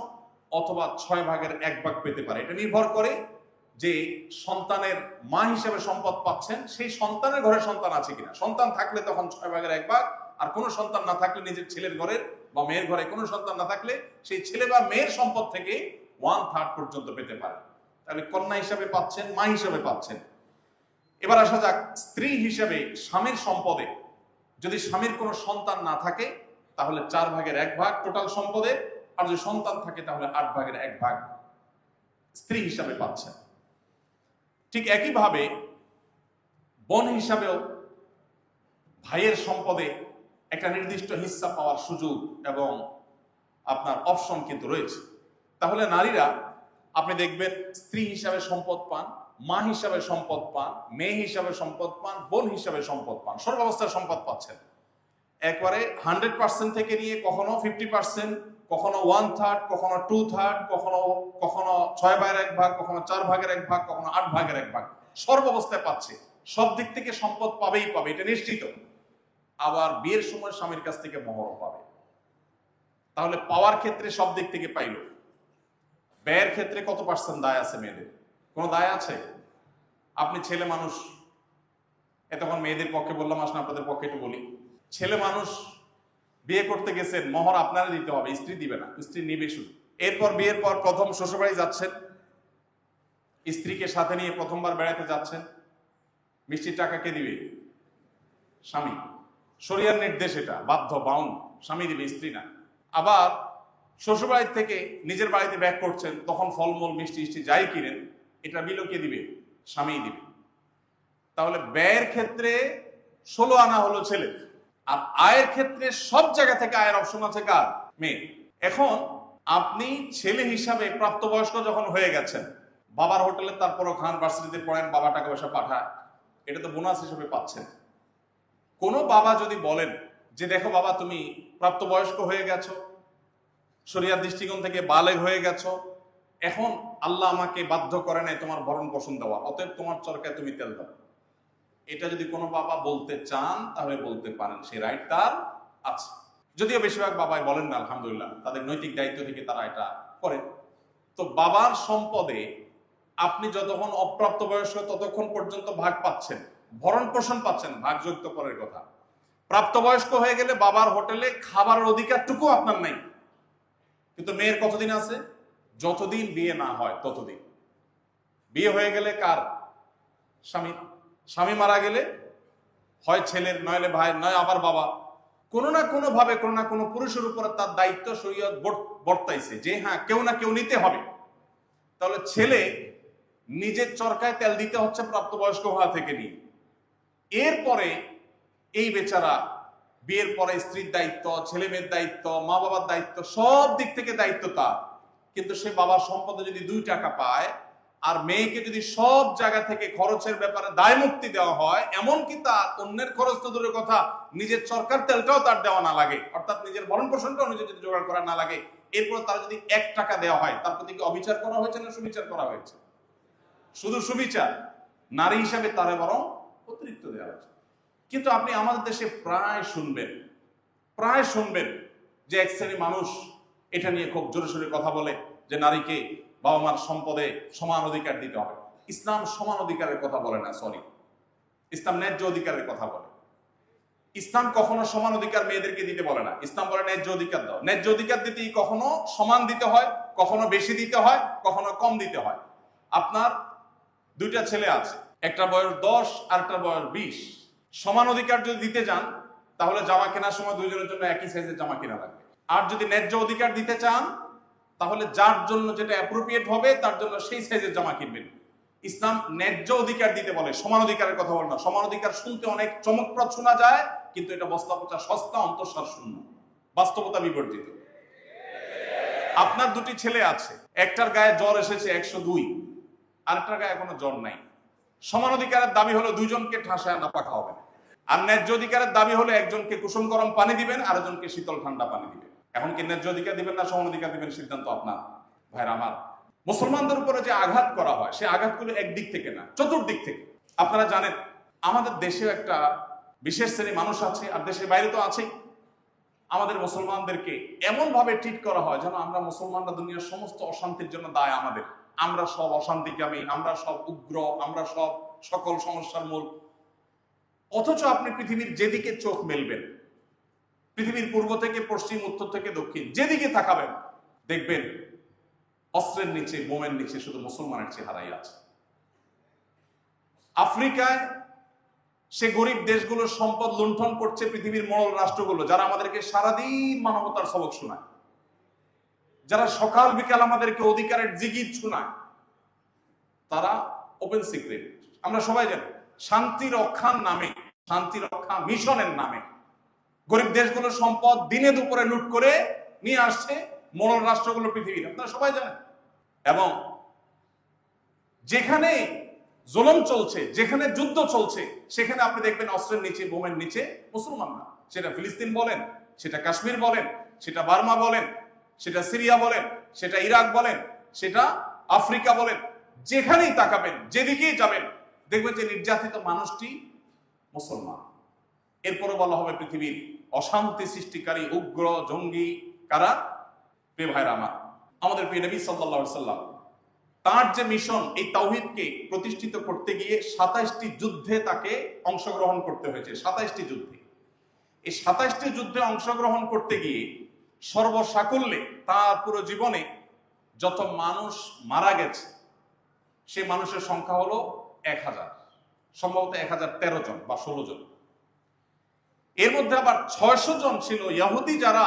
অথবা 6/1 পেতে পারে। এটা নির্ভর করে যে সন্তানের মা হিসেবে সম্পদ পাচ্ছেন, সেই সন্তানের ঘরে সন্তান আছে কিনা। সন্তান থাকলে তখন 6/1, আর কোনো সন্তান না থাকলে, নিজের ছেলের ঘরের বা মেয়ের ঘরে কোনো সন্তান না থাকলে, সেই ছেলে বা মেয়ের সম্পদ থেকে 1/3 পর্যন্ত পেতে পারেন। তাহলে কন্যা হিসাবে পাচ্ছেন, মা হিসাবে পাচ্ছেন। এবার আসা যাক স্ত্রী হিসেবে স্বামীর সম্পদে। যদি স্বামীর কোনো সন্তান না থাকে, তাহলে 4/1 টোটাল সম্পদে, আর যদি সন্তান থাকে তাহলে 8/1 স্ত্রী হিসাবে পাচ্ছেন। ঠিক একইভাবে বোন হিসাবেও ভাইয়ের সম্পদে একটা নির্দিষ্ট হিস্সা পাওয়ার সুযোগ এবং আপনার অপশন কিন্তু রয়েছে। তাহলে নারীরা, আপনি দেখবেন, স্ত্রী হিসাবে সম্পদ পান, মা হিসাবে সম্পদ পান, মেয়ে হিসাবে সম্পদ পান, বোন হিসাবে সম্পদ পান, সর্বাবস্থায় সম্পদ পাচ্ছেন। একবারে 100% থেকে নিয়ে কখনো 50%, কখনো 1/3, কখনো 2/3, কখনো 6/1, কখনো 4/1, কখনো 8/1, সর্বাবস্থায় পাচ্ছে। সব দিক থেকে সম্পদ পাবেই পাবে, এটা নিশ্চিত। আবার বিয়ের সময় স্বামীর কাছ থেকে মোহরও পাবে। তাহলে পাওয়ার ক্ষেত্রে সব দিক থেকে পাইল। ব্যয়ের ক্ষেত্রে কত % দায় আছে মেয়েদের? কোনো দায় আছে? আপনি ছেলে মানুষ, তখন মেয়েদের পক্ষে বললাম, আসলে আপনাদের পক্ষে একটু বলি। ছেলে মানুষ, বিয়ে করতে গেছেন, মোহর আপনারা দিতে হবে, স্ত্রী দিবে না, স্ত্রী নিবে শুধু। এরপর বিয়ের পর প্রথম শ্বশুরবাড়ি যাচ্ছেন, স্ত্রীকে সাথে নিয়ে প্রথমবার বেড়াতে যাচ্ছেন, মিষ্টির টাকা কে দিবে? স্বামী। শরিয়ার নির্দেশ, এটা বাধ্য, বাউন্ড, স্বামী দিবে, স্ত্রী না। আবার শ্বশুরবাড়ি থেকে নিজের বাড়িতে ব্যাক করছেন, তখন ফলমূল মিষ্টি যাই কিনেন, এটা বিলও কে দিবে? স্বামী দিবে। তাহলে ব্যয়ের ক্ষেত্রে 16 আনা হলো ছেলে, আর আয়ের ক্ষেত্রে সব জায়গা থেকে আয়ের অপশন আছে কার? মেয়ে। এখন আপনি ছেলে হিসাবে প্রাপ্তবয়স্ক যখন হয়ে গেছেন, বাবার হোটেলে তারপরও খান, ভার্সিটিতে পড়েন, বাবা টাকা পয়সা পাঠায়, এটা তো বোনাস হিসেবে পাচ্ছেন। কোন বাবা যদি বলেন যে দেখো বাবা, তুমি প্রাপ্তবয়স্ক হয়ে গেছো, শরিয়ার দৃষ্টিকোণ থেকে বালেগ হয়ে গেছো, এখন আল্লাহ আমাকে বাধ্য করে নাই তোমার ভরণ পোষণ দেওয়া, অতএব তোমার চরকায় তুমি তেল দাও, এটা যদি কোনো বাবা বলতে চান তাহলে বলতে পারেন, সে রাইট তার আছে। যদিও বেশিরভাগ বাবাই বলেন না, আলহামদুলিল্লাহ, তাদের নৈতিক দায়িত্ব থেকে তারা এটা করেন। তো বাবার সম্পদে আপনি যতক্ষণ অপ্রাপ্ত বয়স্ক ততক্ষণ পর্যন্ত ভাগ পাচ্ছেন, ভরণ পোষণ পাচ্ছেন, ভাগযোগ তো পরের কথা। প্রাপ্তবয়স্ক হয়ে গেলে বাবার হোটেলে খাবারের অধিকারটুকু আপনার নাই। কিন্তু মেয়ের কতদিন আছে? যতদিন বিয়ে না হয় ততদিন। বিয়ে হয়ে গেলে কার? স্বামী। স্বামী মারা গেলে হয় ছেলের, নইলে ভাই, নয় আবার বাবা। কোনো না কোনো ভাবে কোনো না কোনো পুরুষের উপরে তার দায়িত্ব শরীয়ত বর্তাইছে যে হ্যাঁ কেউ না কেউ নিতে হবে। তাহলে ছেলে নিজের চরকায় তেল দিতে হচ্ছে প্রাপ্তবয়স্ক হওয়া থেকে নিয়ে। এরপরে এই বেচারা বিয়ের পরে স্ত্রীর দায়িত্ব, ছেলে মেয়ের দায়িত্ব, মা বাবার দায়িত্ব, সব দিক থেকে দায়িত্ব তার। কিন্তু সে বাবার সম্পদে যদি 2 টাকা পায় আর মেয়েকে যদি সব জায়গা থেকে খরচের ব্যাপারে দায় মুক্তি দেওয়া হয়, এমনকি তার অন্যের খরচ তো দূরের কথা, নিজের সরকার তেলটাও তার দেওয়া না লাগে, অর্থাৎ নিজের ভরণ পোষণটাও নিজে যদি জোগাড় করা না লাগে, এরপর তার যদি 1 টাকা দেওয়া হয়, তার প্রতি কি অবিচার করা হয়েছে না সুবিচার করা হয়েছে? শুধু সুবিচার। নারী হিসাবে তারে বরং অতিরিক্ত দেওয়া হয়েছে। কিন্তু আপনি আমাদের দেশে প্রায় শুনবেন যে এক শ্রেণীর মানুষ এটা নিয়ে খুব জোরে সোরে কথা বলে যে নারীকে বাবা মার সম্পদে সমান অধিকার দিতে হবে। ইসলাম সমান অধিকারের কথা বলে না, সরি, ইসলাম ন্যায্য অধিকারের কথা বলে। ইসলাম কখনো সমান অধিকার মেয়েদেরকে দিতে বলে না, ইসলাম বলে ন্যায্য অধিকার দাও। ন্যায্য অধিকার দিতেই কখনো সমান দিতে হয়, কখনো বেশি দিতে হয়, কখনো কম দিতে হয়। আপনার 2টা ছেলে আছে, একটা বয়স 10 আর একটা বয়স 20। সমান অধিকার যদি দিতে যান তাহলে জামা কেনার সময় দুইজনের জন্য একই সাইজের জামা কেনা লাগবে। আর যদি ন্যায্য অধিকার দিতে চান তাহলে যার জন্য যেটা অ্যাপ্রোপ্রিয়েট হবে তার জন্য সেই সাইজের জামা কিনবেন। ইসলাম ন্যায্য অধিকার দিতে বলে, সমান অধিকারের কথা বলে না। সমান অধিকার শুনতে অনেক চমকপ্রদ শোনা যায়, কিন্তু এটা বাস্তবতা সস্তা, অন্তঃসার শূন্য, বাস্তবতা বিবর্জিত। আপনার 2টি ছেলে আছে, একটার গায়ে জ্বর এসেছে 102, আরেকটার গায়ে কোনো জ্বর নাই। সমান অধিকারের দাবি হলো 2জনকে ঠাসায় নাপা খাওয়াবেন। আর ন্যায্য অধিকারের দাবি হলো একজনকে কুসুম গরম পানি দিবেন, আরেকজনকে শীতল ঠান্ডা পানি দিবেন। এখন কি ন্যায্য অধিকার দিবেন না সমান অধিকার দিবেন, সিদ্ধান্ত আপনার। ভাইরা আমার, মুসলমানদের উপরে যে আঘাত করা হয় সে আঘাতগুলো একদিক থেকে না, চতুর্দিক থেকে। আপনারা জানেন আমাদের দেশে একটা বিশেষ শ্রেণী মানুষ আছে, আর দেশের বাইরে তো আছেই, আমাদের মুসলমানদেরকে এমন ভাবে ট্রিট করা হয় যেন আমরা মুসলমানরা দুনিয়ার সমস্ত অশান্তির জন্য দায় আমাদের। আমরা সব অশান্তিকামী, আমরা সব উগ্র, আমরা সব সকল সমস্যার মূল। অথচ আপনি পৃথিবীর যেদিকে চোখ মেলবেন, পৃথিবীর পূর্ব থেকে পশ্চিম, উত্তর থেকে দক্ষিণ, যেদিকে তাকাবেন দেখবেন অস্ত্রের নিচে, বোমের নিচে শুধু মুসলমানের চেহারাই আছে। আফ্রিকায় সে গরিব দেশগুলোর সম্পদ লুণ্ঠন করছে পৃথিবীর মোড়ল রাষ্ট্রগুলো, যারা আমাদেরকে সারাদিন মানবতার সবক শোনায়, যারা সকাল বিকাল আমাদেরকে অধিকারের জিগির শোনায়। তারা ওপেন সিক্রেট, আমরা সবাই জানি, শান্তি রক্ষার নামে, শান্তি রক্ষা মিশনের নামে গরিব দেশগুলোর সম্পদ দিনে দুপুরে লুট করে নিয়ে আসছে মোড়ল রাষ্ট্রগুলো পৃথিবীর, আপনারা সবাই জানেন। এবং যেখানে জুলুম চলছে, যেখানে যুদ্ধ চলছে, সেখানে আপনি দেখবেন অস্ত্রের নিচে, বোমের নিচে মুসলমানরা। সেটা ফিলিস্তিন বলেন, সেটা কাশ্মীর বলেন, সেটা বার্মা বলেন, সেটা সিরিয়া বলেন, সেটা ইরাক বলেন, সেটা আফ্রিকা বলেন, যেখানেই তাকাবেন, যেদিকেই যাবেন দেখবেন যে নির্যাতিত মানুষটি মুসলমান। এরপরে বলা হবে পৃথিবীর অশান্তি সৃষ্টিকারী উগ্র জঙ্গি কারা? প্রিয় ভাইরা আমার, আমাদের প্রিয় নবী সাল্লাল্লাহু আলাইহি সাল্লাম তার যে মিশন, এই তাওহীদকে প্রতিষ্ঠিত করতে গিয়ে 27টি যুদ্ধে তাকে অংশগ্রহণ করতে হয়েছে। 27টি যুদ্ধে, এই 27টি যুদ্ধে অংশগ্রহণ করতে গিয়ে সর্বসাকুল্যে তার পুরো জীবনে যত মানুষ মারা গেছে সে মানুষের সংখ্যা হলো 1000, সম্ভবত 1013 জন বা 16 জন। এর মধ্যে আবার 600 জন ছিল ইহুদি, যারা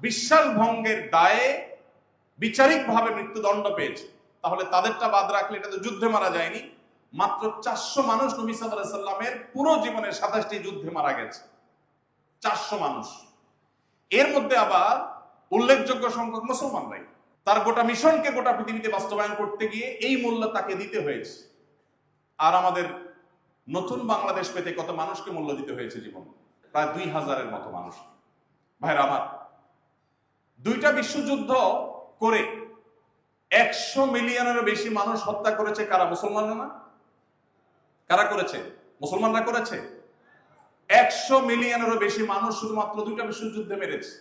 বিশ্বাস ভঙ্গের দায়ে বিচারিকভাবে মৃত্যুদণ্ড পেয়েছে। তাহলে তাদেরটা বাদ রাখলে এটা তো যুদ্ধে মারা যায়নি। মাত্র 400 মানুষ নবী সাল্লাল্লাহু আলাইহি সাল্লামের পুরো জীবনে 27টি যুদ্ধে মারা গেছে, 400 মানুষ। এর মধ্যে আবার উল্লেখযোগ্য সংখ্যক মুসলমানরাই। তার গোটা মিশনকে গোটা পৃথিবীতে বাস্তবায়ন করতে গিয়ে এই মূল্য তাকে দিতে হয়েছে। আর আমাদের নতুন বাংলাদেশ পেতে কত মানুষকে মূল্য দিতে হয়েছে জীবন? প্রায় 2000-এর মতো মানুষ। ভাইরা আমার, 2টা বিশ্বযুদ্ধ করে 100 মিলিয়নেরও বেশি মানুষ হত্যা করেছে কারা? মুসলমানরা না? কারা করেছে? মুসলমানরা করেছে। 100 মিলিয়নেরও বেশি মানুষ শুধুমাত্র 2টা বিশ্বযুদ্ধে মেরেছে।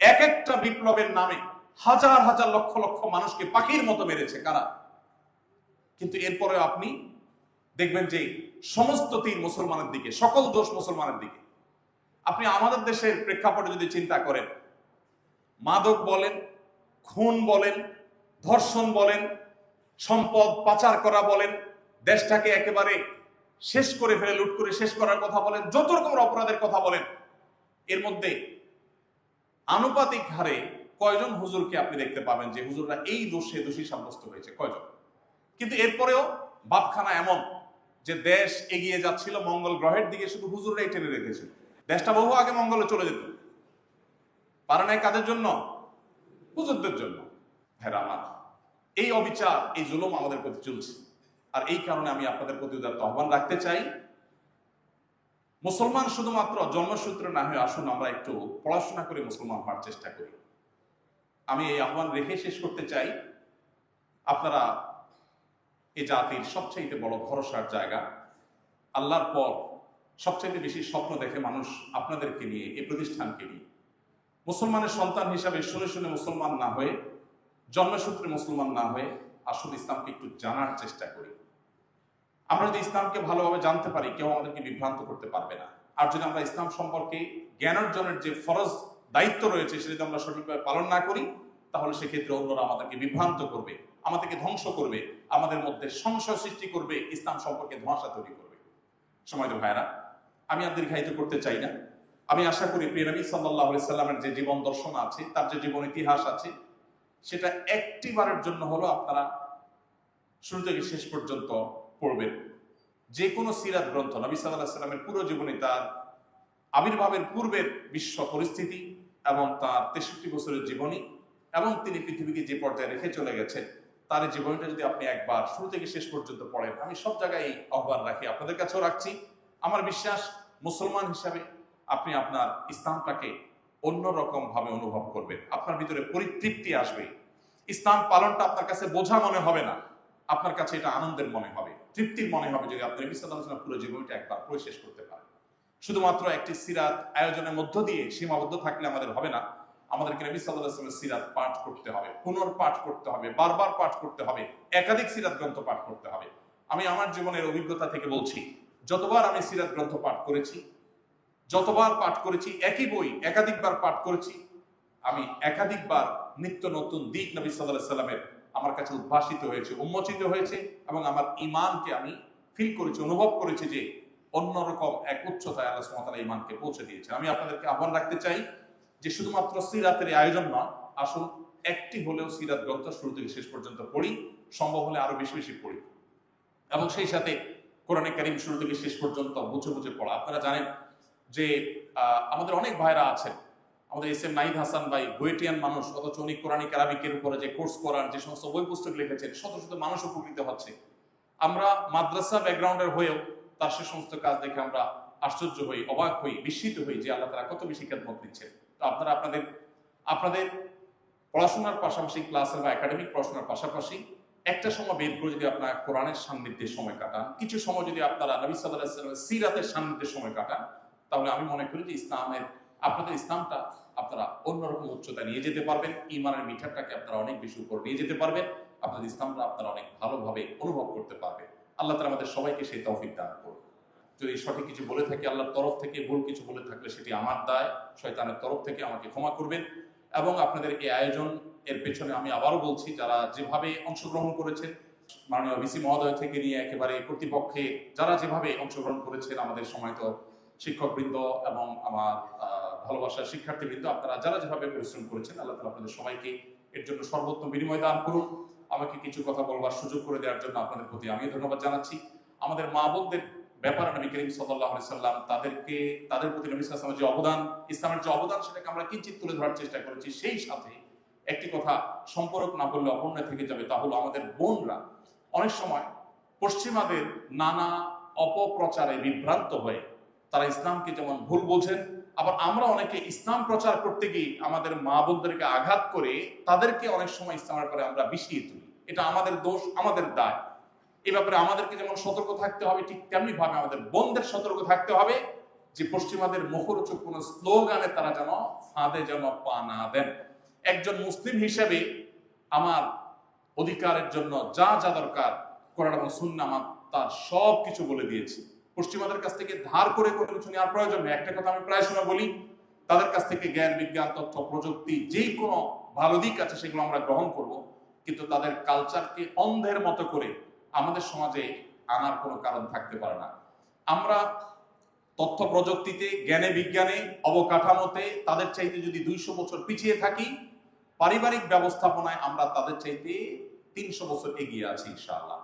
এক একটা বিপ্লবের নামে হাজার হাজার লক্ষ লক্ষ মানুষকে পাখির মতো মেরেছে কারা? কিন্তু এরপরে আপনি দেখবেন যে সমস্ত তীর মুসলমানের দিকে, সকল দোষ মুসলমানের দিকে। আপনি আমাদের দেশের প্রেক্ষাপটে যদি চিন্তা করেন, মাদক বলেন, খুন বলেন, ধর্ষণ বলেন, সম্পদ পাচার করা বলেন, দেশটাকে একেবারে শেষ করে ফেলে, লুট করে শেষ করার কথা বলেন, যত রকমের অপরাধের কথা বলেন, এর মধ্যে আনুপাতিক হারে কয়জন হুজুরকে আপনি দেখতে পাবেন যে হুজুররা এই দোষে দোষী সাব্যস্ত হয়েছে? কয়জন? কিন্তু এরপরেও বাপখানা এমন যে দেশ এগিয়ে যাচ্ছিল মঙ্গল গ্রহের দিকে, শুধু হুজুররাই টেনে রেখেছিল। দেশটা বহু আগে মঙ্গলে চলে যেত, পারে নাই কাদের জন্য? হুজুরদের জন্য। হ্যাঁ আমার এই অবিচার, এই জুলুম আমাদের প্রতি চলছে। আর এই কারণে আমি আপনাদের প্রতি উদারত আহ্বান রাখতে চাই, মুসলমান শুধুমাত্র জন্মসূত্রে না হয়ে আসুন আমরা একটু পড়াশোনা করে মুসলমান হওয়ার চেষ্টা করি। আমি এই আহ্বান রেখে শেষ করতে চাই, আপনারা এ জাতির সবচাইতে বড় ভরসার জায়গা, আল্লাহর পর সবচাইতে বেশি স্বপ্ন দেখে মানুষ আপনাদেরকে নিয়ে, এই প্রতিষ্ঠানকে নিয়ে। মুসলমানের সন্তান হিসাবে শুনে শুনে মুসলমান না হয়ে, জন্মসূত্রে মুসলমান না হয়ে আসলে ইসলামকে একটু জানার চেষ্টা করি। আমরা যদি ইসলামকে ভালোভাবে জানতে পারি, কেউ আমাদেরকে বিভ্রান্ত করতে পারবে না। আর যদি আমরা ইসলাম সম্পর্কে জ্ঞান অর্জনের যে ফরজ দায়িত্ব রয়েছে সেটা যদি আমরা সঠিকভাবে পালন না করি, তাহলে সেক্ষেত্রে অন্যরা আমাদেরকে বিভ্রান্ত করবে, আমাদেরকে ধ্বংস করবে, আমাদের মধ্যে সংশয় সৃষ্টি করবে, ইসলাম সম্পর্কে ধোঁয়াশা তৈরি করবে। সময়ত ভাইরা, আমি আর দীর্ঘায়িত করতে চাই না। আমি আশা করি প্রিয় নবী সাল্লাল্লাহু আলাইহি সাল্লামের যে জীবন দর্শন আছে, তার যে জীবন ইতিহাস আছে, সেটা একটি বারের জন্য হলো আপনারা শুরু থেকে শেষ পর্যন্ত পড়বেন। যে কোনো সিরাত গ্রন্থ, নবী সাল্লাল্লাহু আলাইহি সাল্লামের পুরো জীবনী, তার আবির্ভাবের পূর্বের বিশ্ব পরিস্থিতি এবং তার 63 বছরের জীবনী এবং তিনি পৃথিবীকে যে পর্যায়ে রেখে চলে গেছেন, তার এই জীবনীটা যদি আপনি একবার শুরু থেকে শেষ পর্যন্ত পড়েন, আমি সব জায়গায় এই আহ্বান রাখি, আপনাদের কাছেও রাখছি। আমার বিশ্বাস মুসলমান হিসাবে আপনি আপনার ইসলামটাকে অন্যরকম ভাবে অনুভব করবেন, আপনার ভিতরে পরিতৃপ্তি আসবে। ইসলাম পালনটা আপনার কাছে বোঝা মনে হবে না, আপনার কাছে এটা আনন্দের মনে হবে, তৃপ্তির মনে হবে, যদি আপনি নবী সাল্লাল্লাহু আলাইহি ওয়াসাল্লাম পুরো জীবনটা একবার পড়ে শেষ করতে পারেন। শুধুমাত্র একটি সিরাত আয়োজনের মধ্য দিয়ে সীমাবদ্ধ থাকলে আমাদের হবে না, আমাদেরকে নবী সাল্লাল্লাহু আলাইহি ওয়াসাল্লামের সিরাত পাঠ করতে হবে, পুনর্পাঠ করতে হবে, বারবার পাঠ করতে হবে, একাধিক সিরাত গ্রন্থ পাঠ করতে হবে। আমি আমার জীবনের অভিজ্ঞতা থেকে বলছি, যতবার আমি সিরাত গ্রন্থ পাঠ করেছি, যতবার পাঠ করেছি, একই বই একাধিকবার পাঠ করেছি, আমি একাধিকবার নিত্য নতুন দিক নবী সাল্লাল্লাহু আলাইহি ওয়াসাল্লামের আমার কাছে উদ্ভাসিত হয়েছে, উন্মোচিত হয়েছে, এবং আমার ঈমানকে আমি ফিল করেছি, অনুভব করেছি যে অন্যরকম এক উচ্চতায় আল্লাহ সুবহানাহু ওয়া তাআলা ঈমানকে পৌঁছে দিয়েছেন। আমি আপনাদেরকে আহ্বান রাখতে চাই যে শুধুমাত্র সিরাতের আয়োজন নয়, আসুন একটি হলেও সিরাত গ্রন্থ শুরু থেকে শেষ পর্যন্ত পড়ি, সম্ভব হলে আরো বেশি বেশি পড়ি, এবং সেই সাথে কোরআনে কারীম শুরু থেকে শেষ পর্যন্ত বুঝে বুঝে পড়া। আপনারা জানেন যে আমাদের অনেক ভাইরা আছেন, আমাদের এস এম নাহিদ হাসান ভাই বুয়েটিয়ান মানুষ, অথচ উনি কোরআনিক আরাবিকের উপরে যে কোর্স করার যে সমস্ত বই পুস্তক লিখেছেন, শত শত মানুষ উপকৃত হচ্ছে। আমরা মাদ্রাসা ব্যাকগ্রাউন্ডের হয়েও তার সে সমস্ত কাজ দেখে আমরা আশ্চর্য হই, অবাক হই, বিস্মিত হই যে আল্লাহ তাআলা কত বেশি খেদমত দিচ্ছেন। তো আপনারা আপনাদের পড়াশোনার পাশাপাশি, ক্লাসের বা একাডেমিক পড়াশোনার পাশাপাশি একটা সময় বের করে যদি আপনারা কোরআনের সান্নিধ্যে সময় কাটান, কিছু সময় যদি আপনারা নবী সাল্লাল্লাহু আলাইহি ওয়াসাল্লামের সিরাতের সান্নিধ্যে সময় কাটান, তাহলে আমি মনে করি যে আপনাদের ইসলামটা আপনারা অন্যরকম উচ্চতা নিয়ে যেতে পারবেন, ঈমানের মিঠারটাকে আপনারা অনেক বেশি উপর নিয়ে যেতে পারবেন, আপনাদের ইসলামটা আপনারা অনেক ভালোভাবে অনুভব করতে পারবেন। আল্লাহ তাআলা আমাদের সবাইকে সেই তৌফিক দান করুন। যদি সঠিক কিছু বলে থাকি আল্লাহর তরফ থেকে, ভুল কিছু বলে থাকলে সেটি আমার দায়, শয়তানের তরফ থেকে আমাকে ক্ষমা করবেন। এবং আপনাদের এই আয়োজন এর পেছনে আমি আবারও বলছি, যারা যেভাবে অংশগ্রহণ করেছেন, মাননীয় ভিসি মহোদয় থেকে নিয়ে একেবারে কর্তৃপক্ষে যারা যেভাবে অংশগ্রহণ করেছেন, আমাদের সময়ত শিক্ষকবৃন্দ এবং আমার ভালোবাসার শিক্ষার্থীবৃন্দ, আপনারা যারা যেভাবে পরিশ্রম করেছেন, আল্লাহ তাআলা আপনাদের সবাইকে এর জন্য সর্বোত্তম বিনিময় দান করুন। আমাকে কিছু কথা বলবার সুযোগ করে দেওয়ার জন্য আপনাদের প্রতি আমি ধন্যবাদ জানাচ্ছি। আমাদের মা বোনদের ব্যাপারে নবী করিম সাল্লাল্লাহু আলাইহি সাল্লাম তাদের প্রতি নবী সাল্লাল্লাহু আলাইহি ওয়াসাল্লামের যে অবদান, ইসলামের যে অবদান, সেটাকে আমরা কিঞ্চিত তুলে ধরার চেষ্টা করেছি। সেই সাথে একটি কথা সম্পর্ক না বললে অপূর্ণ থেকে যাবে, তা হলো আমাদের বোনরা অনেক সময় পশ্চিমাদের নানা অপপ্রচারে বিভ্রান্ত হয়ে তারা ইসলামকে যেমন ভুল বোঝেন, আবার আমরা অনেকে ইসলাম প্রচার করতে গিয়ে আমাদের মা বোনদেরকে আঘাত করে তাদেরকে অনেক সময় ইসলামের পরে আমরা বিষিয়ে তুলি। এটা আমাদের দোষ, আমাদের দায়। এই ব্যাপারে আমাদেরকে যেমন সতর্ক থাকতে হবে, ঠিক তেমনি ভাবে আমাদের বোনদের সতর্ক থাকতে হবে যে পশ্চিমাদের মুখরোচক কোন স্লোগানে তারা যেন ফাঁদে যেন পা না দেন। একজন মুসলিম হিসেবে আমার অধিকারের জন্য যা যা দরকার কোরআন এবং সুন্নাহ আমার তার সব কিছু বলে দিয়েছি। পশ্চিমাদের কাছ থেকে ধার করে কোনো কিছু নেওয়ার প্রয়োজন নেই। একটা কথা আমি প্রায় সময় বলি, তাদের কাছ থেকে জ্ঞান, বিজ্ঞান, তথ্য, প্রযুক্তি যেই কোনো ভালো দিক আছে সেগুলো আমরা গ্রহণ করব, কিন্তু তাদের কালচারকে অন্ধের মতো করে আমাদের সমাজে আনার কোনো কারণ থাকতে পারে না। আমরা তথ্য প্রযুক্তিতে, জ্ঞানে, বিজ্ঞানে, অবকাঠামোতে তাদের চাইতে যদি 200 বছর পিছিয়ে থাকি, পারিবারিক ব্যবস্থাপনায় আমরা তাদের চাইতে 300 বছর এগিয়ে আছি ইনশাআল্লাহ।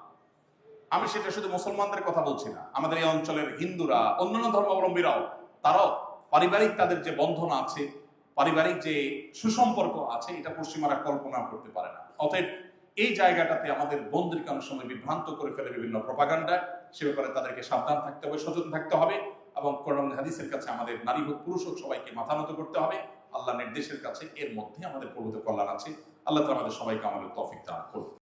আমি সেটা শুধু মুসলমানদের কথা বলছি না, আমাদের এই অঞ্চলের হিন্দুরা, অন্যান্য ধর্মাবলম্বীরাও, তারাও পারিবারিক তাদের যে বন্ধন আছে, পারিবারিক যে সুসম্পর্ক আছে, এটা পশ্চিমারা কল্পনা করতে পারে না। অতএব এই জায়গাটাতে আমাদের বন্ধুকে অনেক সময় বিভ্রান্ত করে ফেলে বিভিন্ন প্রপাগান্ডা। সে ব্যাপারে তাদেরকে সাবধান থাকতে হবে, সচেতন থাকতে হবে, এবং কোরআন হাদিসের কাছে আমাদের নারী হোক পুরুষ হোক সবাইকে মাথা নত করতে হবে। আল্লাহ নির্দেশের কাছে এর মধ্যে আমাদের প্রভূত কল্যাণ আছে। আল্লাহ তাআলা আমাদের সবাইকে আমাদের তৌফিক দান করুন।